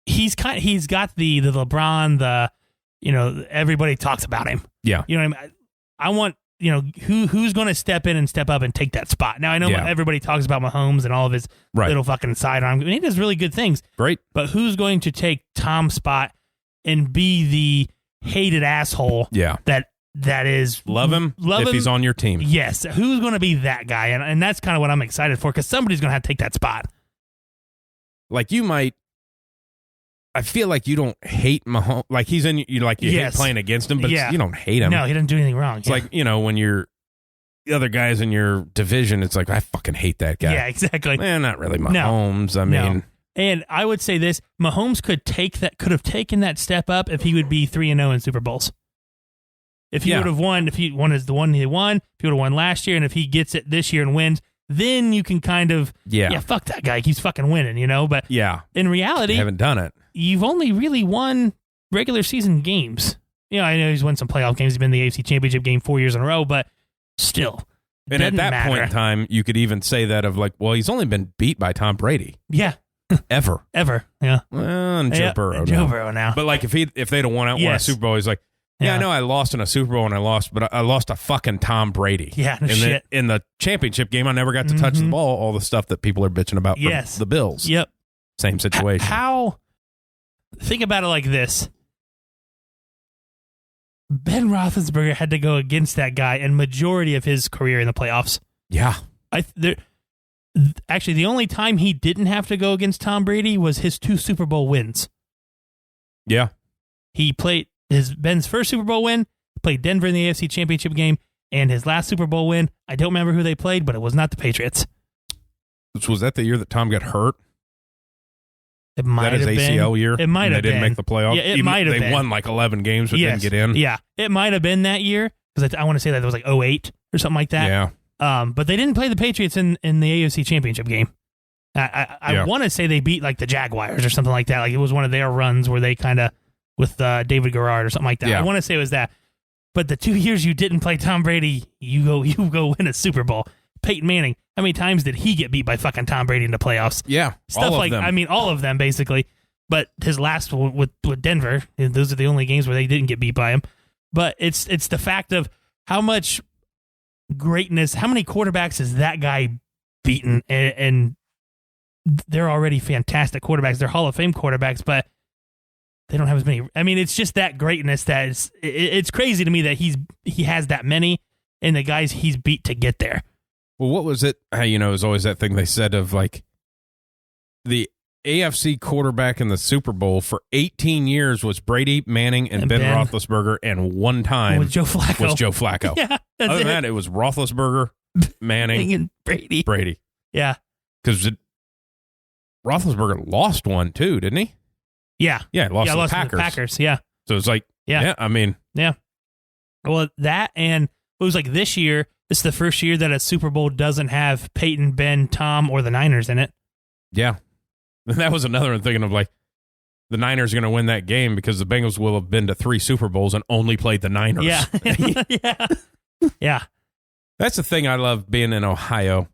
he's got the LeBron, everybody talks about him. Yeah. You know what I mean? I want, who's going to step in and step up and take that spot. Now, I know everybody talks about Mahomes and all of his little fucking sidearm. I mean, he does really good things. Great. But who's going to take Tom's spot and be the hated asshole that is... Love him if he's on your team. Yes. Who's going to be that guy? And that's kind of what I'm excited for, because somebody's going to have to take that spot. Like, you might... I feel like you don't hate Mahomes. Like, he's in... You hate playing against him, but you don't hate him. No, he doesn't do anything wrong. It's like, when you're... The other guys in your division, it's like, I fucking hate that guy. Yeah, exactly. Not really Mahomes. I mean... And I would say this: Mahomes could have taken that step up if he would be 3-0 in Super Bowls. If he would have won, if he won as the one he won, if he would have won last year, and if he gets it this year and wins, then you can kind of fuck that guy. He's fucking winning, But in reality, you haven't done it. You've only really won regular season games. I know he's won some playoff games. He's been in the AFC Championship game 4 years in a row, but still. And at that point in time, you could even say that of like, well, he's only been beat by Tom Brady. Yeah. Ever, yeah. Well, and Joe Burrow. Joe Burrow now. But like, if they'd have won a Super Bowl, he's like, I know I lost in a Super Bowl and I lost, but I lost to fucking Tom Brady. Yeah, shit. In the championship game, I never got to touch the ball. All the stuff that people are bitching about from the Bills. Yep. Same situation. Think about it like this. Ben Roethlisberger had to go against that guy in majority of his career in the playoffs. Yeah. Actually, the only time he didn't have to go against Tom Brady was his 2 Super Bowl wins. Yeah. He played Ben's first Super Bowl win, played Denver in the AFC Championship game, and his last Super Bowl win, I don't remember who they played, but it was not the Patriots. Was that the year that Tom got hurt? It might have been. That his ACL year? It might have been. They didn't make the playoffs? Yeah, it might have been. They won like 11 games but didn't get in? Yeah, it might have been that year, because I want to say that it was like 2008 or something like that. Yeah. But they didn't play the Patriots in the AFC Championship game. I want to say they beat like the Jaguars or something like that. Like it was one of their runs where they kind of with David Garrard or something like that. Yeah. I want to say it was that. But the 2 years you didn't play Tom Brady, you go win a Super Bowl. Peyton Manning, how many times did he get beat by fucking Tom Brady in the playoffs? Yeah, stuff like them. I mean, all of them basically. But his last one with Denver, those are the only games where they didn't get beat by him. But it's the fact of how much greatness, how many quarterbacks has that guy beaten, and they're already fantastic quarterbacks. They're Hall of Fame quarterbacks, but they don't have as many. I mean, it's just that greatness that it's crazy to me that he has that many, and the guys he's beat to get there. Well, what was it? It was always that thing they said of like the AFC quarterback in the Super Bowl for 18 years was Brady, Manning, and Ben Roethlisberger, and one time was Joe Flacco. Yeah, other than that, it was Roethlisberger, Manning, and Brady. Yeah, because Roethlisberger lost one too, didn't he? Yeah, lost to the Packers. Yeah, so it's like, I mean, Well, that and it was like this year. This is the first year that a Super Bowl doesn't have Peyton, Ben, Tom, or the Niners in it. Yeah. That was another one thinking of like, the Niners are going to win that game because the Bengals will have been to 3 Super Bowls and only played the Niners. Yeah. Yeah. That's the thing I love being in Ohio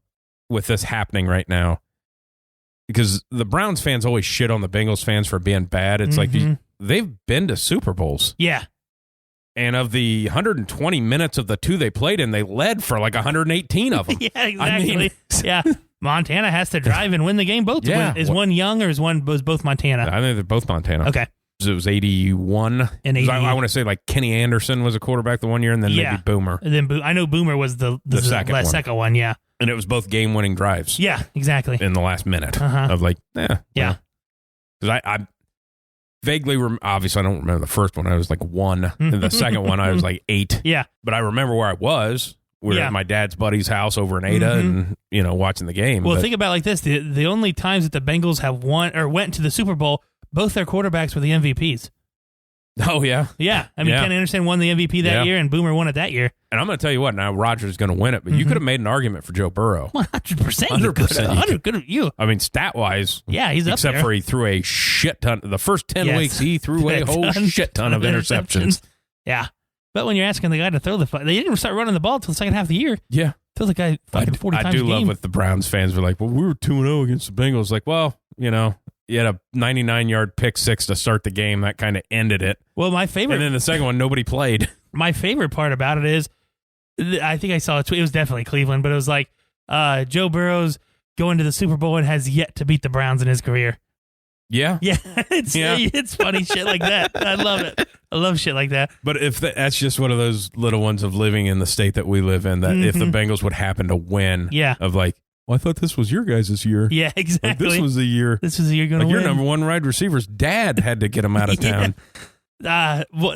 with this happening right now. Because the Browns fans always shit on the Bengals fans for being bad. It's like they've been to Super Bowls. Yeah. And of the 120 minutes of the 2 they played in, they led for like 118 of them. Yeah, exactly. I mean, yeah. Montana has to drive and win the game both. Yeah. Is one Young or was both Montana? I think they're both Montana. Okay. So it was 81. And 80. I want to say like Kenny Anderson was a quarterback the one year, and then maybe Boomer. And then I know Boomer was the second one, yeah. And it was both game-winning drives. Yeah, exactly. In the last minute of like, yeah. Because I vaguely, obviously I don't remember the first one. I was like 1. And the second one, I was like 8. Yeah. But I remember where I was. We were at my dad's buddy's house over in Ada and, watching the game. Well, think about it like this. The only times that the Bengals have won or went to the Super Bowl, both their quarterbacks were the MVPs. Oh, yeah. Yeah. I mean, Ken Anderson won the MVP that year, and Boomer won it that year. And I'm going to tell you what, now Rodgers is going to win it, but you could have made an argument for Joe Burrow. 100%. 100%. Good at you. I mean, stat-wise, he's up except there. for he threw a shit ton. The first 10 weeks, he threw a whole shit ton of interceptions. Yeah. But when you're asking the guy to throw the they didn't start running the ball until the second half of the year. Yeah. Throw the guy fucking 40 times a game. I do love what the Browns fans were like, well, we were 2-0 against the Bengals. Like, well, you know, you had a 99-yard pick six to start the game. That kind of ended it. Well, my favorite. And then the second one, nobody played. My favorite part about it is, I think I saw a tweet. It was definitely Cleveland, but it was like, Joe Burrow's going to the Super Bowl and has yet to beat the Browns in his career. Yeah. Yeah. It's funny shit like that. I love it. I love shit like that. But if that's just one of those little ones of living in the state that we live in, that if the Bengals would happen to win, of like, well, I thought this was your guys' year. Yeah, exactly. Like, this was the year. This was the year going to win. Your number one wide receiver's dad had to get him out of town.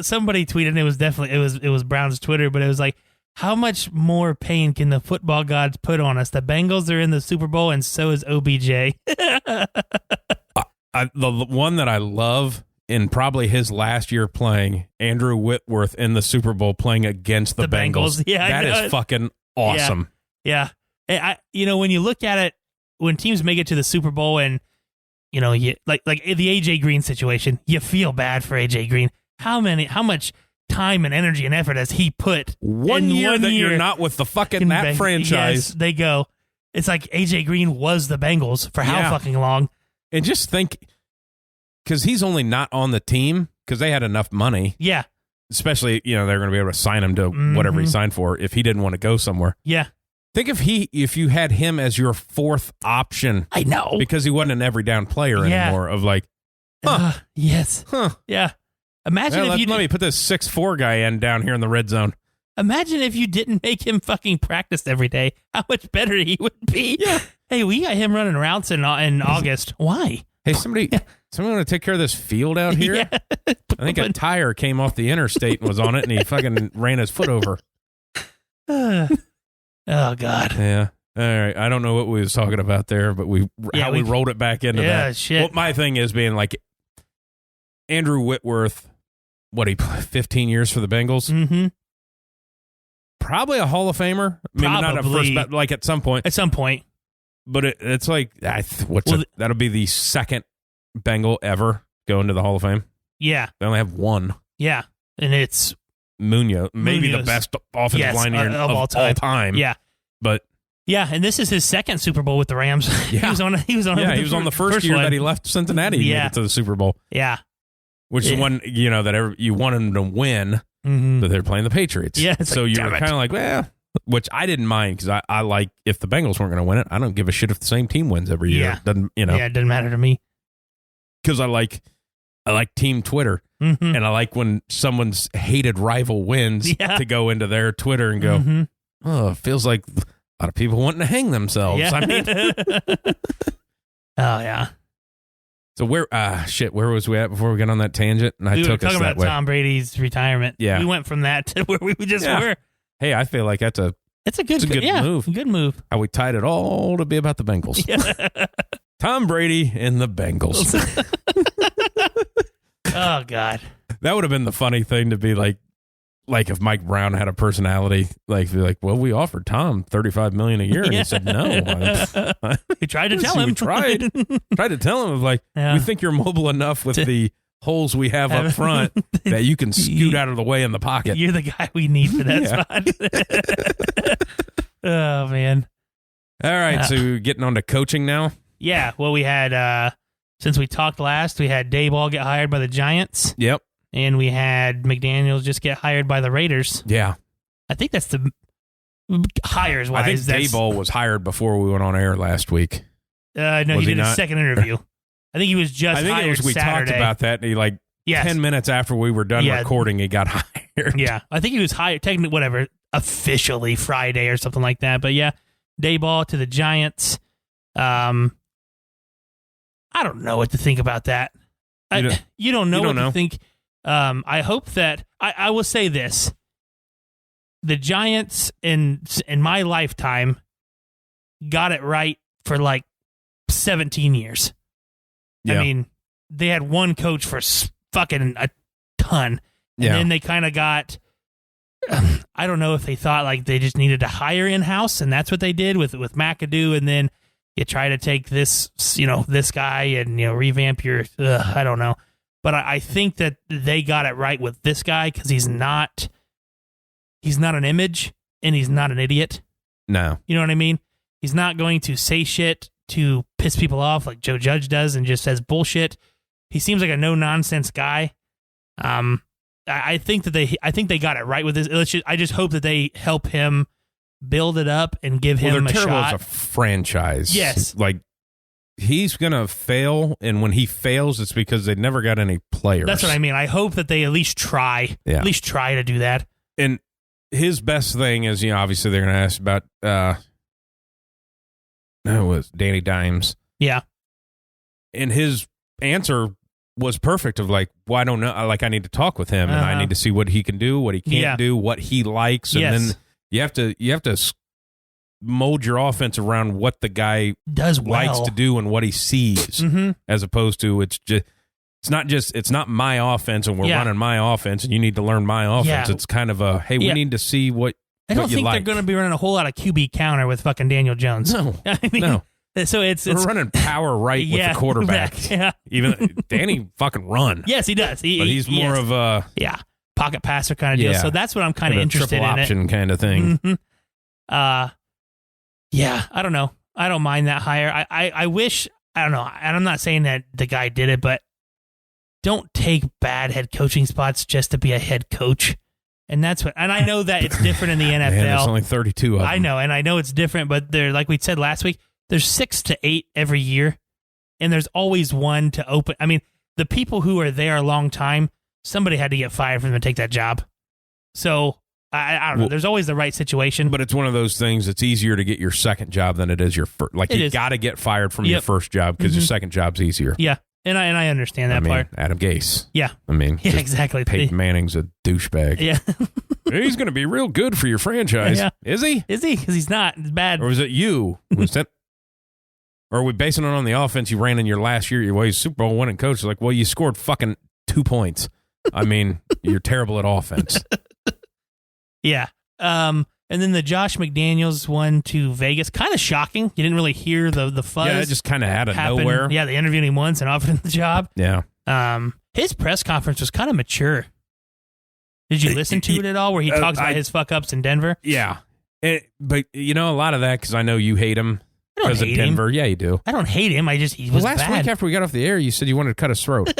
Somebody tweeted, it was definitely, it was Brown's Twitter, but it was like, how much more pain can the football gods put on us? The Bengals are in the Super Bowl, and so is OBJ. The one that I love in probably his last year playing, Andrew Whitworth in the Super Bowl playing against the Bengals. Yeah, that is fucking awesome. Yeah. When you look at it, when teams make it to the Super Bowl and, you know, like the AJ Green situation, you feel bad for AJ Green. How much time and energy and effort has he put one year that you're not with the fucking that franchise? Yes, they go. It's like AJ Green was the Bengals for how fucking long? And just think, because he's only not on the team because they had enough money. Yeah. Especially, you know, they're going to be able to sign him to whatever he signed for if he didn't want to go somewhere. Yeah. Think if you had him as your fourth option. I know. Because he wasn't an every down player anymore of like, yes. Yeah. Imagine if you let me put this 6'4" guy in down here in the red zone. Imagine if you didn't make him fucking practice every day. How much better he would be. Yeah. Hey, we got him running routes in August. Why? Hey, somebody want to take care of this field out here? Yeah. I think a tire came off the interstate and was on it, and he fucking ran his foot over. Oh, God. Yeah. All right. I don't know what we was talking about there, but we rolled it back into that. Yeah, shit. Well, my thing is being like Andrew Whitworth, he played 15 years for the Bengals? Mm-hmm. Probably a Hall of Famer. Maybe not at first, but like at some point. At some point. But it's like, that'll be the second Bengal ever go into the Hall of Fame. Yeah. They only have one. Yeah. And it's Munoz. Maybe the best offensive lineman of all time. Yeah. But yeah, and this is his second Super Bowl with the Rams. Yeah. he was on the first year one. that he left Cincinnati and made it to the Super Bowl. Yeah. Which is one, you know, that you wanted him to win, but they're playing the Patriots. Yeah. So you're kind of like, well, which I didn't mind because I like, if the Bengals weren't going to win it, I don't give a shit if the same team wins every year. Doesn't, you know. Yeah, it doesn't matter to me. Because I like team Twitter, and I like when someone's hated rival wins to go into their Twitter and go, oh, it feels like a lot of people wanting to hang themselves. Yeah. I mean, oh yeah. So where was we at before we got on that tangent? And we I took were us talking that about way. Tom Brady's retirement. Yeah, we went from that to where we just were. Hey, I feel like it's a good move. Good move. How we tied it all to be about the Bengals. Yeah. Tom Brady and the Bengals. Oh God, that would have been the funny thing to be like if Mike Brown had a personality, like be like, well, we offered Tom $35 million a year, and he said no. We tried to tell him. We tried to tell him, like, we think you're mobile enough with the holes we have up front that you can scoot out of the way in the pocket. You're the guy we need for that spot. Oh man. All right, so getting on to coaching now. Yeah, well, we had since we talked last, we had Dayball get hired by the Giants. Yep. And we had McDaniels just get hired by the Raiders. Yeah. I think that's the hires wise. I think Dayball was hired before we went on air last week. No, he did a second interview. I think he was just hired we Saturday. talked about that, and he 10 minutes after we were done recording, he got hired. Yeah. I think he was hired, technically, whatever, officially Friday or something like that. But yeah, Dayball to the Giants. I don't know what to think about that. You don't know what to think. I hope that I will say this: the Giants in my lifetime got it right for like 17 years. Yeah. I mean, they had one coach for fucking a ton. And then they kind of got, I don't know if they thought like they just needed to hire in-house, and that's what they did with McAdoo, and then you try to take this, this guy and, revamp your, I don't know. But I think that they got it right with this guy because he's not an image and he's not an idiot. No. You know what I mean? He's not going to say shit to piss people off like Joe Judge does and just says bullshit. He seems like a no-nonsense guy. I think they got it right with this. I just hope that they help him build it up and give him a shot. They're terrible as a franchise. Yes. Like, he's going to fail, and when he fails, it's because they never got any players. That's what I mean. I hope that they at least try. Yeah. At least try to do that. And his best thing is, obviously they're going to ask about, it was Danny Dimes. Yeah. And his answer was perfect of like, well, I don't know. Like, I need to talk with him, and I need to see what he can do, what he can't do, what he likes. And then you have to mold your offense around what the guy likes to do and what he sees, as opposed to it's not my offense and we're running my offense and you need to learn my offense. It's kind of a, hey, we need to see what I don't think they're going to be running a whole lot of QB counter with fucking Daniel Jones. No, I mean, no. So it's running power right with the quarterback. Yeah. Even Danny fucking run. Yes, he does. But he's more of a pocket passer kind of deal. So that's what I'm kind of interested in. Triple option kind of thing. Yeah, I don't know. I don't mind that hire. I wish, I don't know, and I'm not saying that the guy did it, but don't take bad head coaching spots just to be a head coach. And I know that it's different in the NFL. Man, there's only 32 of them. I know, and I know it's different, but there, like we said last week, there's 6 to 8 every year, and there's always one to open. I mean, the people who are there a long time, somebody had to get fired for them to take that job. So I don't know. There's always the right situation. But it's one of those things. It's easier to get your second job than it is your first. Like, you got to get fired from your first job because your second job's easier. Yeah, and I understand that part. Adam Gase. Yeah. Yeah, exactly. Peyton Manning's a douchebag. Yeah. He's going to be real good for your franchise. Yeah. Is he? Is he? Because he's not. It's bad. Or was it you? Or are we basing it on the offense you ran in your last year? Well, he's Super Bowl winning coach. It's like, well, you scored fucking 2 points. I mean, you're terrible at offense. Yeah. And then the Josh McDaniels one to Vegas, kind of shocking. You didn't really hear the fuzz. Yeah, it just kind of out of nowhere. Yeah, they interviewed him once and offered him the job. Yeah. His press conference was kind of mature. Did you listen to it at all, where he talks about his fuck ups in Denver? Yeah. But a lot of that, because I know you hate him because of Denver. Him. Yeah, you do. I don't hate him. He was last bad. week after we got off the air, you said you wanted to cut his throat.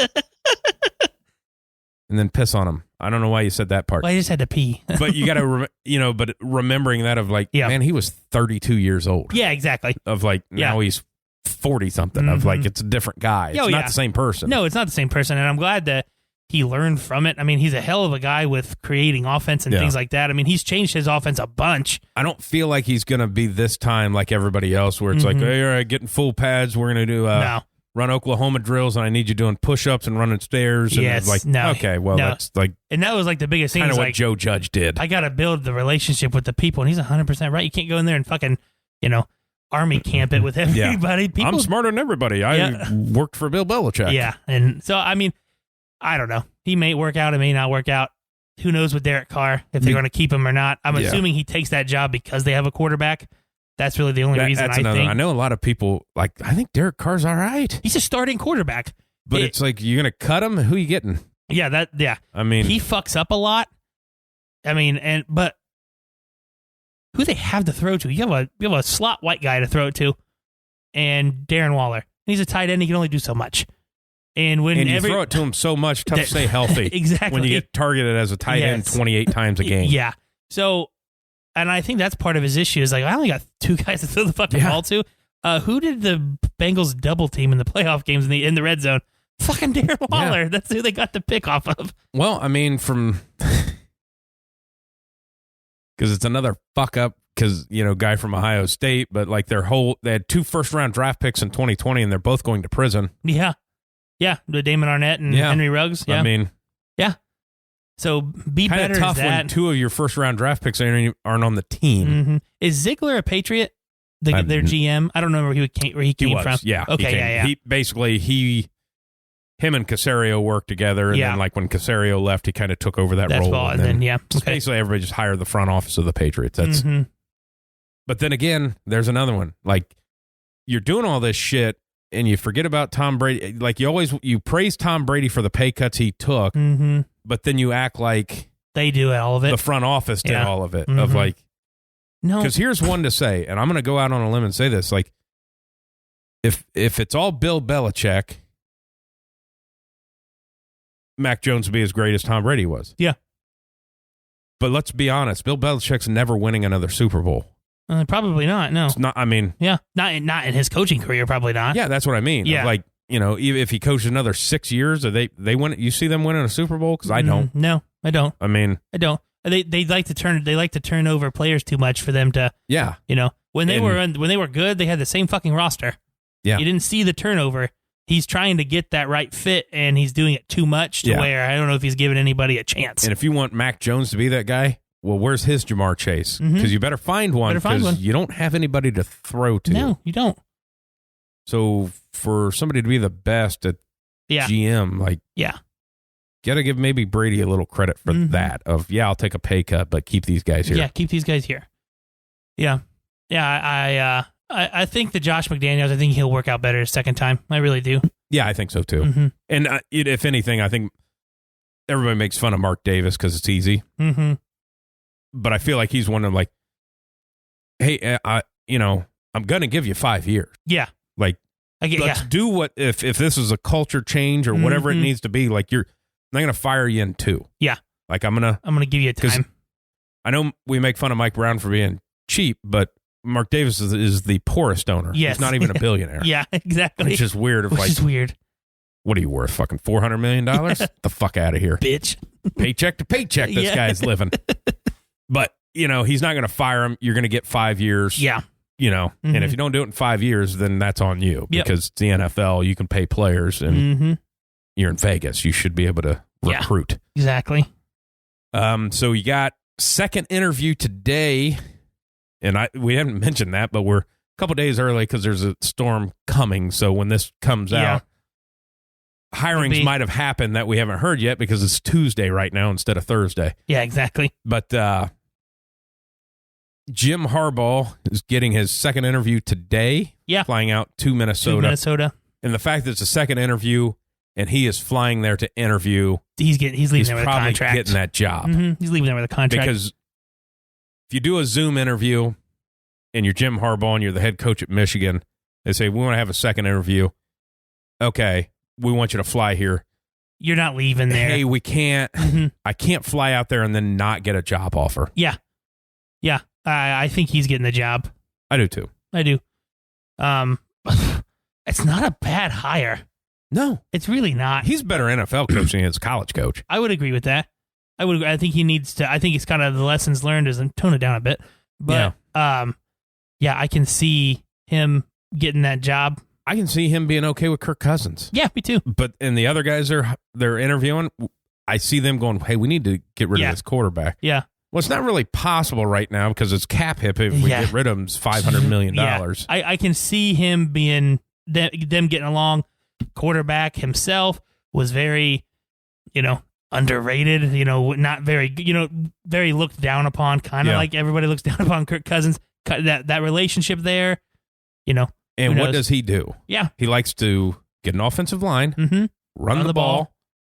And then piss on him. I don't know why you said that part. Well, I just had to pee. But you got to, but remembering that of like, man, he was 32 years old. Yeah, exactly. Of like, now he's 40 something. Of like, it's a different guy. It's not the same person. No, it's not the same person. And I'm glad that he learned from it. I mean, he's a hell of a guy with creating offense and things like that. I mean, he's changed his offense a bunch. I don't feel like he's going to be this time like everybody else where it's like, hey, all right, getting full pads. We're going to do run Oklahoma drills, and I need you doing push-ups and running stairs. And that's like... And that was like the biggest thing. Kind of what like, Joe Judge did. I got to build the relationship with the people, and he's 100% right. You can't go in there and fucking, army camp it with everybody. People, I'm smarter than everybody. I worked for Bill Belichick. Yeah, and so, I mean, I don't know. He may work out, it may not work out. Who knows with Derek Carr, if they're going to keep him or not. I'm assuming he takes that job because they have a quarterback. That's really the only reason I think. I know a lot of people, like, I think Derek Carr's all right. He's a starting quarterback. But it's like, you're going to cut him? Who are you getting? Yeah, I mean, he fucks up a lot. I mean, but who they have to throw to? You have a slot white guy to throw it to, and Darren Waller. He's a tight end. He can only do so much. And you throw it to him so much, tough to stay healthy. Exactly. When you get targeted as a tight end 28 times a game. Yeah. So, and I think that's part of his issue is like, I only got 2 guys to throw the fucking ball to. Who did the Bengals double team in the playoff games in the red zone? Fucking Darren Waller. Yeah. That's who they got the pick off of. Well, I mean, because it's another fuck up because, guy from Ohio State, but like they had 2 first-round draft picks in 2020, and they're both going to prison. Yeah. Yeah, the Damon Arnett and Henry Ruggs. Yeah. I mean, so be better. Kind of tough when 2 of your first-round draft picks aren't on the team. Mm-hmm. Is Ziegler a Patriot? Their GM? I don't know where he came from. Yeah. Okay. He basically him and Caserio worked together, and then like when Caserio left, he kind of took over that role. And then basically everybody just hired the front office of the Patriots. That's. But then again, there's another one. Like, you're doing all this shit, and you forget about Tom Brady. Like, you praise Tom Brady for the pay cuts he took, but then you act like they do all of it. The front office did all of it. Of like, no, because here's one to say, and I'm going to go out on a limb and say this: like, if it's all Bill Belichick, Mac Jones would be as great as Tom Brady was. Yeah. But let's be honest, Bill Belichick's never winning another Super Bowl. Probably not, no. It's not, I mean... Yeah, not in his coaching career, probably not. Yeah, that's what I mean. Yeah. Like, if he coaches another 6 years, or they win, you see them winning a Super Bowl? Because I don't. No, I don't. I mean... I don't. They like to turn over players too much for them to... Yeah. When they were good, they had the same fucking roster. Yeah. You didn't see the turnover. He's trying to get that right fit, and he's doing it too much to where I don't know if he's giving anybody a chance. And if you want Mac Jones to be that guy, well, where's his Jamar Chase? Because you better find one, because you don't have anybody to throw to. No, you don't. So for somebody to be the best at GM, like, got to give maybe Brady a little credit for that of, I'll take a pay cut, but keep these guys here. Yeah, keep these guys here. Yeah. Yeah, I think that Josh McDaniels, I think he'll work out better a second time. I really do. Yeah, I think so too. And if anything, I think everybody makes fun of Mark Davis because it's easy. But I feel like he's one of like, hey, I'm going to give you 5 years. Yeah. Like, let's do what, if this is a culture change or whatever it needs to be, like, I'm not going to fire you in 2. Yeah. Like, I'm going to give you time. I know we make fun of Mike Brown for being cheap, but Mark Davis is the poorest owner. Yes. He's not even a billionaire. Yeah, exactly. It's just weird. Which is weird. What are you worth? Fucking $400 million? The fuck out of here. Bitch. Paycheck to paycheck this guy's living. But, he's not going to fire him. You're going to get 5 years. Yeah. And if you don't do it in 5 years, then that's on you. Because it's the NFL. You can pay players, and you're in Vegas. You should be able to recruit. Exactly. So you got second interview today. And we haven't mentioned that, but we're a couple days early because there's a storm coming. So when this comes out, hirings might have happened that we haven't heard yet because it's Tuesday right now instead of Thursday. Yeah, exactly. But Jim Harbaugh is getting his second interview today. Yeah. Flying out to Minnesota. And the fact that it's a second interview and he is flying there to interview. He's leaving there with a contract. He's probably getting that job. He's leaving there with a contract. Because if you do a Zoom interview and you're Jim Harbaugh and you're the head coach at Michigan, they say, we want to have a second interview. Okay, we want you to fly here. You're not leaving there. Hey, we can't. I can't fly out there and then not get a job offer. Yeah. Yeah. I think he's getting the job. I do too. I do. It's not a bad hire. No. It's really not. He's better NFL coach than he is college coach. I would agree with that. I think he needs to. I think it's kind of the lessons learned is tone it down a bit. But I can see him getting that job. I can see him being okay with Kirk Cousins. Yeah, me too. But and the other guys they're interviewing, I see them going, hey, we need to get rid of this quarterback. Yeah. Well, it's not really possible right now because it's cap hit. If we get rid of him, it's $500 million. I can see him being them getting along. Quarterback himself was very, underrated, not very, very looked down upon, kind of like everybody looks down upon Kirk Cousins. That relationship there, And what does he do? Yeah. He likes to get an offensive line, run the ball.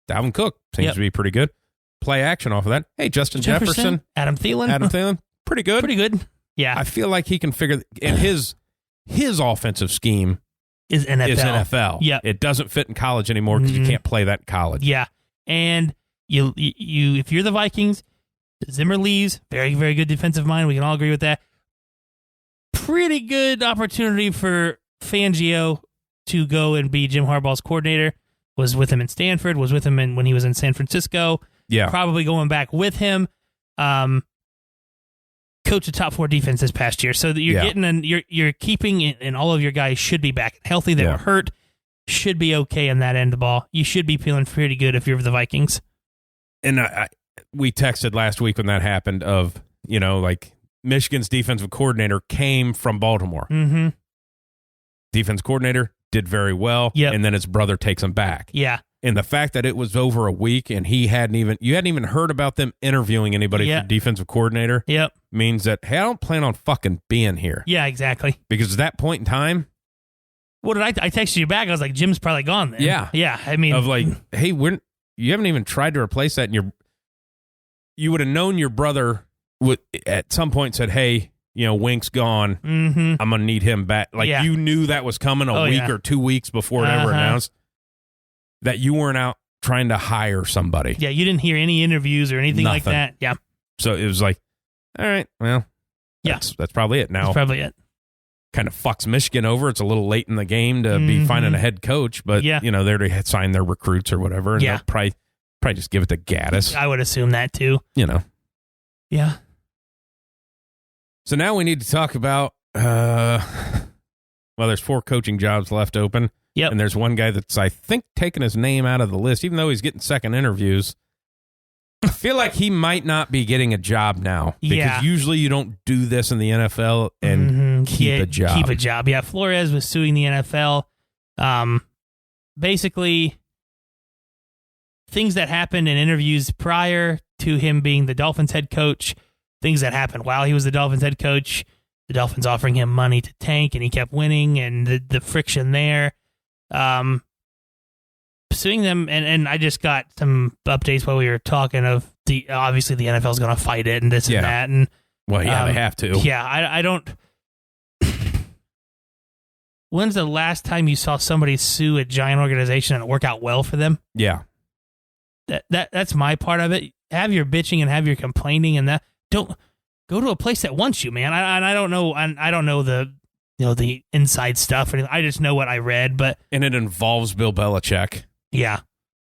Dalvin Cook seems to be pretty good. Play action off of that. Hey, Justin Jefferson. Adam Thielen. Pretty good. Pretty good. Yeah. I feel like he can figure, and his offensive scheme is NFL. Yeah. It doesn't fit in college anymore because you can't play that in college. Yeah. And you if you're the Vikings, Zimmer leaves, very, very good defensive mind. We can all agree with that. Pretty good opportunity for Fangio to go and be Jim Harbaugh's coordinator. Was with him in Stanford, was with him when he was in San Francisco. Yeah. Probably going back with him. Coach a top 4 defense this past year. So that you're getting you're keeping it, and all of your guys should be back healthy. They were hurt. Should be okay in that end of the ball. You should be feeling pretty good if you're the Vikings. And we texted last week when that happened of, like Michigan's defensive coordinator came from Baltimore. Mm-hmm. Defense coordinator did very well. Yep. And then his brother takes him back. Yeah. And the fact that it was over a week and you hadn't even heard about them interviewing anybody for defensive coordinator means that, hey, I don't plan on fucking being here. Yeah, exactly. Because at that point in time. What did I texted you back? I was like, Jim's probably gone then. Yeah. Yeah. I mean. Of like, hey, you haven't even tried to replace that. And you would have known your brother would at some point said, hey, Wink's gone. Mm-hmm. I'm going to need him back. Like you knew that was coming a week or 2 weeks before it ever announced. That you weren't out trying to hire somebody. Yeah, you didn't hear any interviews or anything like that. Yeah. So it was like, all right, well, that's probably it now. That's probably it. Kind of fucks Michigan over. It's a little late in the game to be finding a head coach, but they already had signed their recruits or whatever, and they'll probably just give it to Gaddis. I would assume that too. Yeah. So now we need to talk about, there's 4 coaching jobs left open. Yep. And there's one guy that's, I think, taking his name out of the list, even though he's getting second interviews. I feel like he might not be getting a job now. Because usually you don't do this in the NFL and keep a job. Keep a job. Yeah, Flores was suing the NFL. Basically, things that happened in interviews prior to him being the Dolphins head coach, things that happened while he was the Dolphins head coach, the Dolphins offering him money to tank, and he kept winning, and the friction there. Suing them, and I just got some updates while we were talking of obviously the NFL's going to fight it and this and that, and they have to. Yeah, I don't. When's the last time you saw somebody sue a giant organization and it work out well for them? Yeah, that's my part of it. Have your bitching and have your complaining, and that don't go to a place that wants you, man. I don't know. I don't know the inside stuff. I just know what I read, and it involves Bill Belichick. Yeah,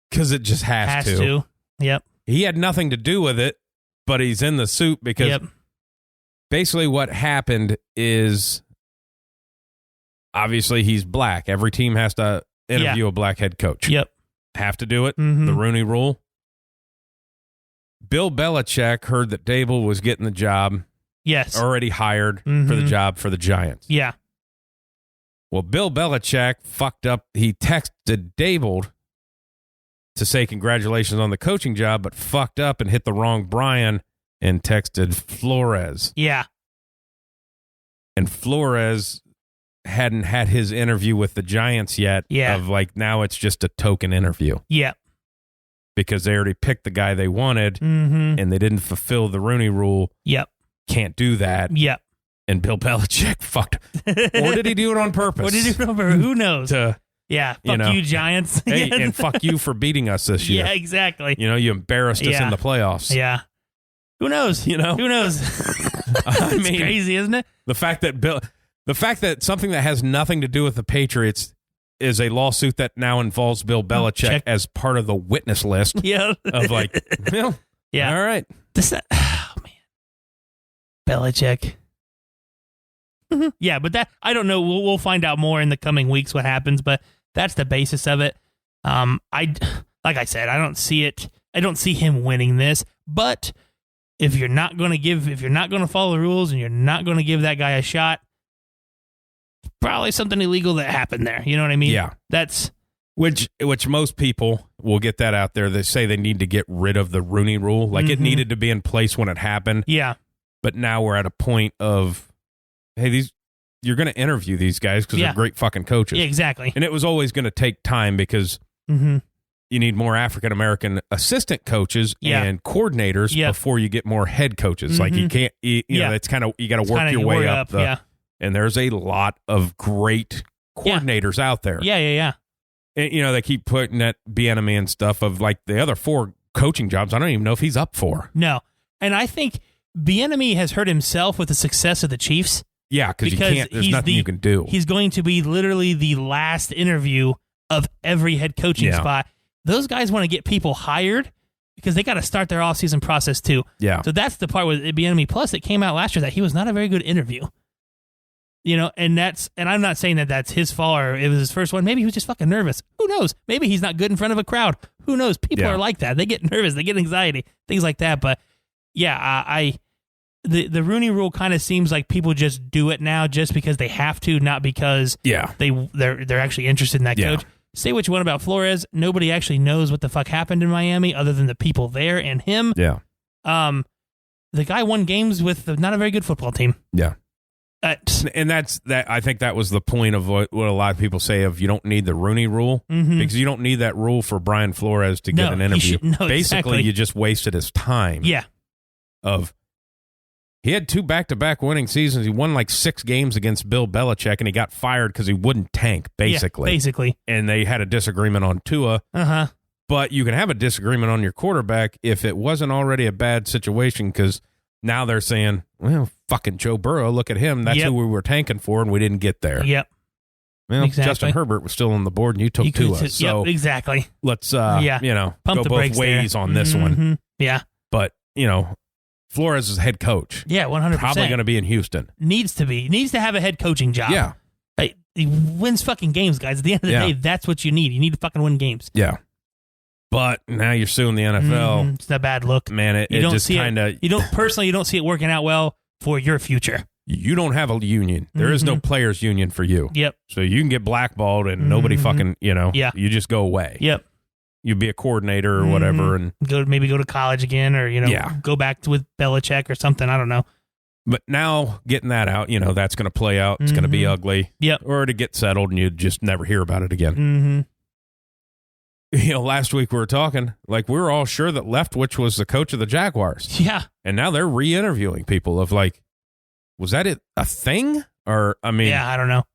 because it just has to. Yep. He had nothing to do with it, but he's in the suit because basically what happened is obviously he's black. Every team has to interview a black head coach. Yep. Have to do it. The Rooney Rule. Bill Belichick heard that Dable was getting the job. Yes. Already hired for the job for the Giants. Yeah. Well, Bill Belichick fucked up. He texted Dable to say congratulations on the coaching job, but fucked up and hit the wrong Brian and texted Flores. Yeah. And Flores hadn't had his interview with the Giants yet. Yeah. Of like, now it's just a token interview. Yeah. Because they already picked the guy they wanted and they didn't fulfill the Rooney Rule. Yep. Can't do that. Yep. And Bill Belichick fucked. Or did he do it on purpose? What did he do it on purpose? Who knows? Fuck you, Giants. Hey, and fuck you for beating us this year. Yeah, exactly. You embarrassed us in the playoffs. Yeah. Who knows? Who knows? I mean, it's crazy, isn't it? The fact that something that has nothing to do with the Patriots is a lawsuit that now involves Bill Belichick as part of the witness list. Yeah. Of like, all right. Oh, man. Belichick. Yeah, but that, I don't know. We'll find out more in the coming weeks what happens, but that's the basis of it. Like I said, I don't see it. I don't see him winning this, but if you're not going to follow the rules and you're not going to give that guy a shot, probably something illegal that happened there. You know what I mean? Yeah. That's which most people will get that out there. They say they need to get rid of the Rooney Rule. Like it needed to be in place when it happened. Yeah. But now we're at a point of, hey, you're going to interview these guys because they're great fucking coaches. Yeah, exactly. And it was always going to take time because you need more African-American assistant coaches and coordinators before you get more head coaches. Like you can't, it's kind of, you got to work your way up. And there's a lot of great coordinators out there. Yeah. And, they keep putting that Bieniemy and stuff of like the other 4 coaching jobs. I don't even know if he's up for. No. And I think Bieniemy has hurt himself with the success of the Chiefs. Yeah, because you can't. There's nothing you can do. He's going to be literally the last interview of every head coaching spot. Those guys want to get people hired because they got to start their offseason process too. Yeah. So that's the part with Bieniemy. Plus, it came out last year that he was not a very good interview. And I'm not saying that that's his fault or it was his first one. Maybe he was just fucking nervous. Who knows? Maybe he's not good in front of a crowd. Who knows? People are like that. They get nervous. They get anxiety. Things like that. But yeah, The Rooney Rule kind of seems like people just do it now just because they have to, not because they're actually interested in that coach. say what you want about Flores. Nobody actually knows what the fuck happened in Miami other than the people there and him. Yeah. The guy won games with not a very good football team. Yeah. And that's that. I think that was the point of what a lot of people say of you don't need the Rooney rule because you don't need that rule for Brian Flores to get an interview. Basically, exactly. you just wasted his time. Yeah. He had 2 back-to-back winning seasons. He won like 6 games against Bill Belichick, and he got fired because he wouldn't tank, basically. Yeah, basically. And they had a disagreement on Tua. Uh-huh. But you can have a disagreement on your quarterback if it wasn't already a bad situation because now they're saying, well, fucking Joe Burrow, look at him. That's who we were tanking for, and we didn't get there. Yep. Well, exactly. Justin Herbert was still on the board, and you took Tua. So exactly. Let's, pump go the both ways on this one. Yeah. But, Flores is head coach. Yeah, 100%. Probably going to be in Houston. Needs to have a head coaching job. Yeah. He wins fucking games, guys. At the end of the day, that's what you need. You need to fucking win games. Yeah. But now you're suing the NFL. It's a bad look. Man, it just kind of... You don't see it working out well for your future. You don't have a union. There is no players union for you. Yep. So you can get blackballed and nobody fucking, you just go away. Yep. You be a coordinator or whatever and go to college again or, go back with Belichick or something. I don't know. But now getting that out, that's going to play out. It's going to be ugly. Yep. Or to get settled and you just never hear about it again. Last week we were talking, we were all sure that Leftwich was the coach of the Jaguars. Yeah. And now they're re-interviewing people of was that a thing? Or, yeah, I don't know.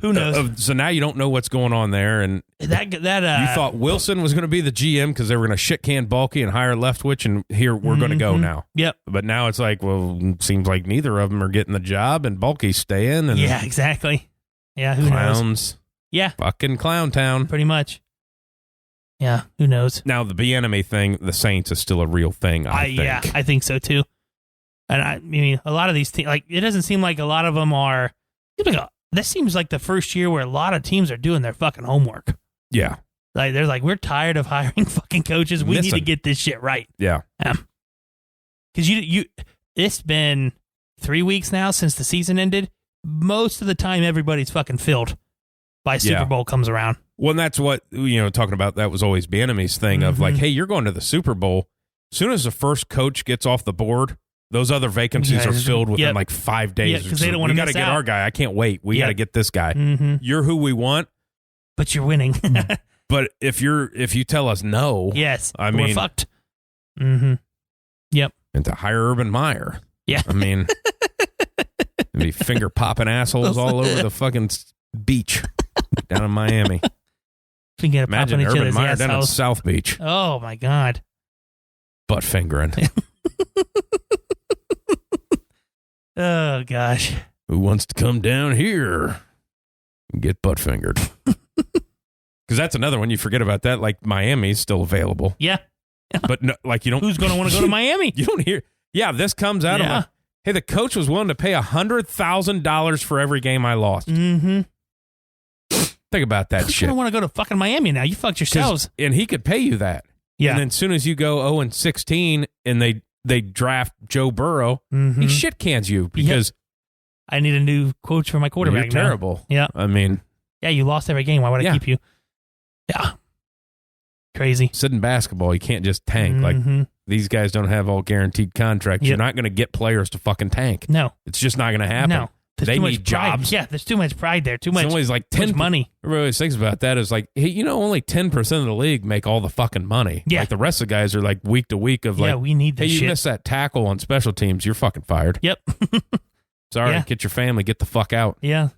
Who knows? So now you don't know what's going on there. And you thought Wilson was going to be the GM because they were going to shit can Bulky and hire Leftwich, and here we're going to go now. Yep. But now it's it seems like neither of them are getting the job, and Bulky's staying. And yeah, exactly. Yeah, who knows? Clowns. Yeah. Fucking clown town. Pretty much. Yeah, who knows? Now, the Bieniemy thing, the Saints is still a real thing, I think. Yeah, I think so, too. And a lot of these teams, it doesn't seem like a lot of them are... This seems like the first year where a lot of teams are doing their fucking homework. Yeah. They're we're tired of hiring fucking coaches. We need to get this shit right. Yeah. Because it's been 3 weeks now since the season ended. Most of the time, everybody's fucking filled by Super Bowl comes around. Well, and that's what, talking about, that was always Bieniemy's thing of hey, you're going to the Super Bowl. As soon as the first coach gets off the board, those other vacancies are filled within 5 days. Yeah, because they don't want to miss out. We got to get our guy. I can't wait. We got to get this guy. You're who we want. But you're winning. But if you tell us no, yes, we're fucked. Yep. And to hire Urban Meyer. Yeah. Be finger popping assholes all over the fucking beach down in Miami. Imagine Urban Meyer down at South Beach. Oh my God. Butt fingering. Oh gosh. Who wants to come down here and get butt fingered? Because that's another one. You forget about that. Miami's still available. Yeah. But no, you don't. Who's going to want to go to Miami? You don't hear. Yeah, this comes out of hey, the coach was willing to pay $100,000 for every game I lost. Think about that shit. I don't want to go to fucking Miami now. You fucked yourselves. And he could pay you that. Yeah. And then as soon as you go 0-16 and they draft Joe Burrow, he shit cans you because I need a new coach for my quarterback. You're terrible. Yeah. Yeah, you lost every game. Why would I keep you? Yeah. Crazy. Sitting basketball, you can't just tank. These guys don't have all guaranteed contracts. Yep. You're not going to get players to fucking tank. No. It's just not going to happen. No. They need jobs. Yeah, there's too much pride there. Too much. It's always 10 money. Everybody always thinks about that is hey, only 10% of the league make all the fucking money. Yeah. The rest of the guys are week to week of we need this hey, shit. You missed that tackle on special teams, you're fucking fired. Yep. Sorry, get your family, get the fuck out. Yeah.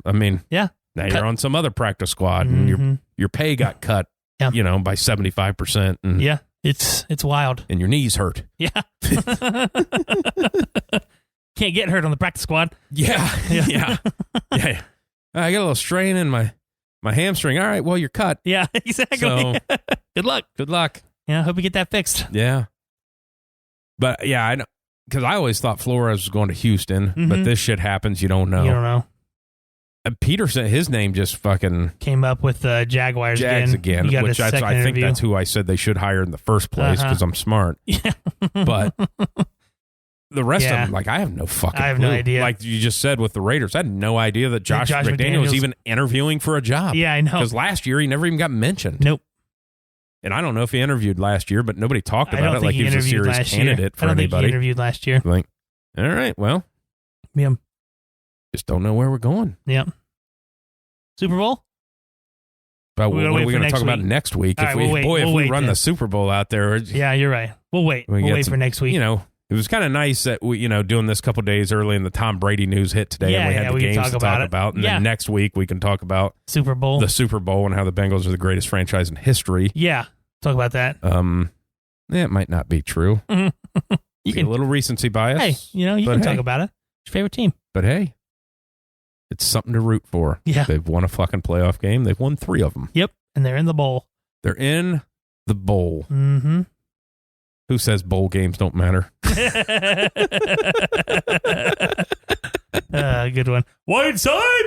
Yeah. Now you're on some other practice squad and your pay got cut, by 75%. And yeah. It's wild. And your knees hurt. Yeah. Can't get hurt on the practice squad. Yeah. Yeah. I got a little strain in my hamstring. All right, well, you're cut. Yeah, exactly. So, good luck. Good luck. Yeah, hope you get that fixed. Yeah. But, yeah, I know. Because I always thought Flores was going to Houston, but this shit happens, you don't know. You don't know. And Peterson, his name just fucking came up with Jags again, which I think that's who I said they should hire in the first place because I'm smart. Yeah. But the rest of them, like, I have no fucking I have clue. no idea. Like you just said with the Raiders, I had no idea that Josh McDaniels was even interviewing for a job. Yeah, I know. Because last year he never even got mentioned. Nope. And I don't know if he interviewed last year, but nobody talked about it like he was a serious candidate for anybody. I don't think he interviewed last year. Like, all right, well, yeah. Just don't know where we're going. Yep. Super Bowl? But what are we going to talk about next week? If we run the Super Bowl out there. Yeah, you're right. We'll wait. We'll wait for next week. You know, it was kind of nice that we, doing this a couple days early and the Tom Brady news hit today and we had the games to talk about. And then next week we can talk about the Super Bowl and how the Bengals are the greatest franchise in history. Yeah. Talk about that. It might not be true. You can a little recency bias. Hey, you can talk about it. It's your favorite team. But hey, it's something to root for. Yeah. They've won a fucking playoff game. They've won 3 of them. Yep. And they're in the bowl. They're in the bowl. Mm-hmm. Who says bowl games don't matter? Good one. Wideside!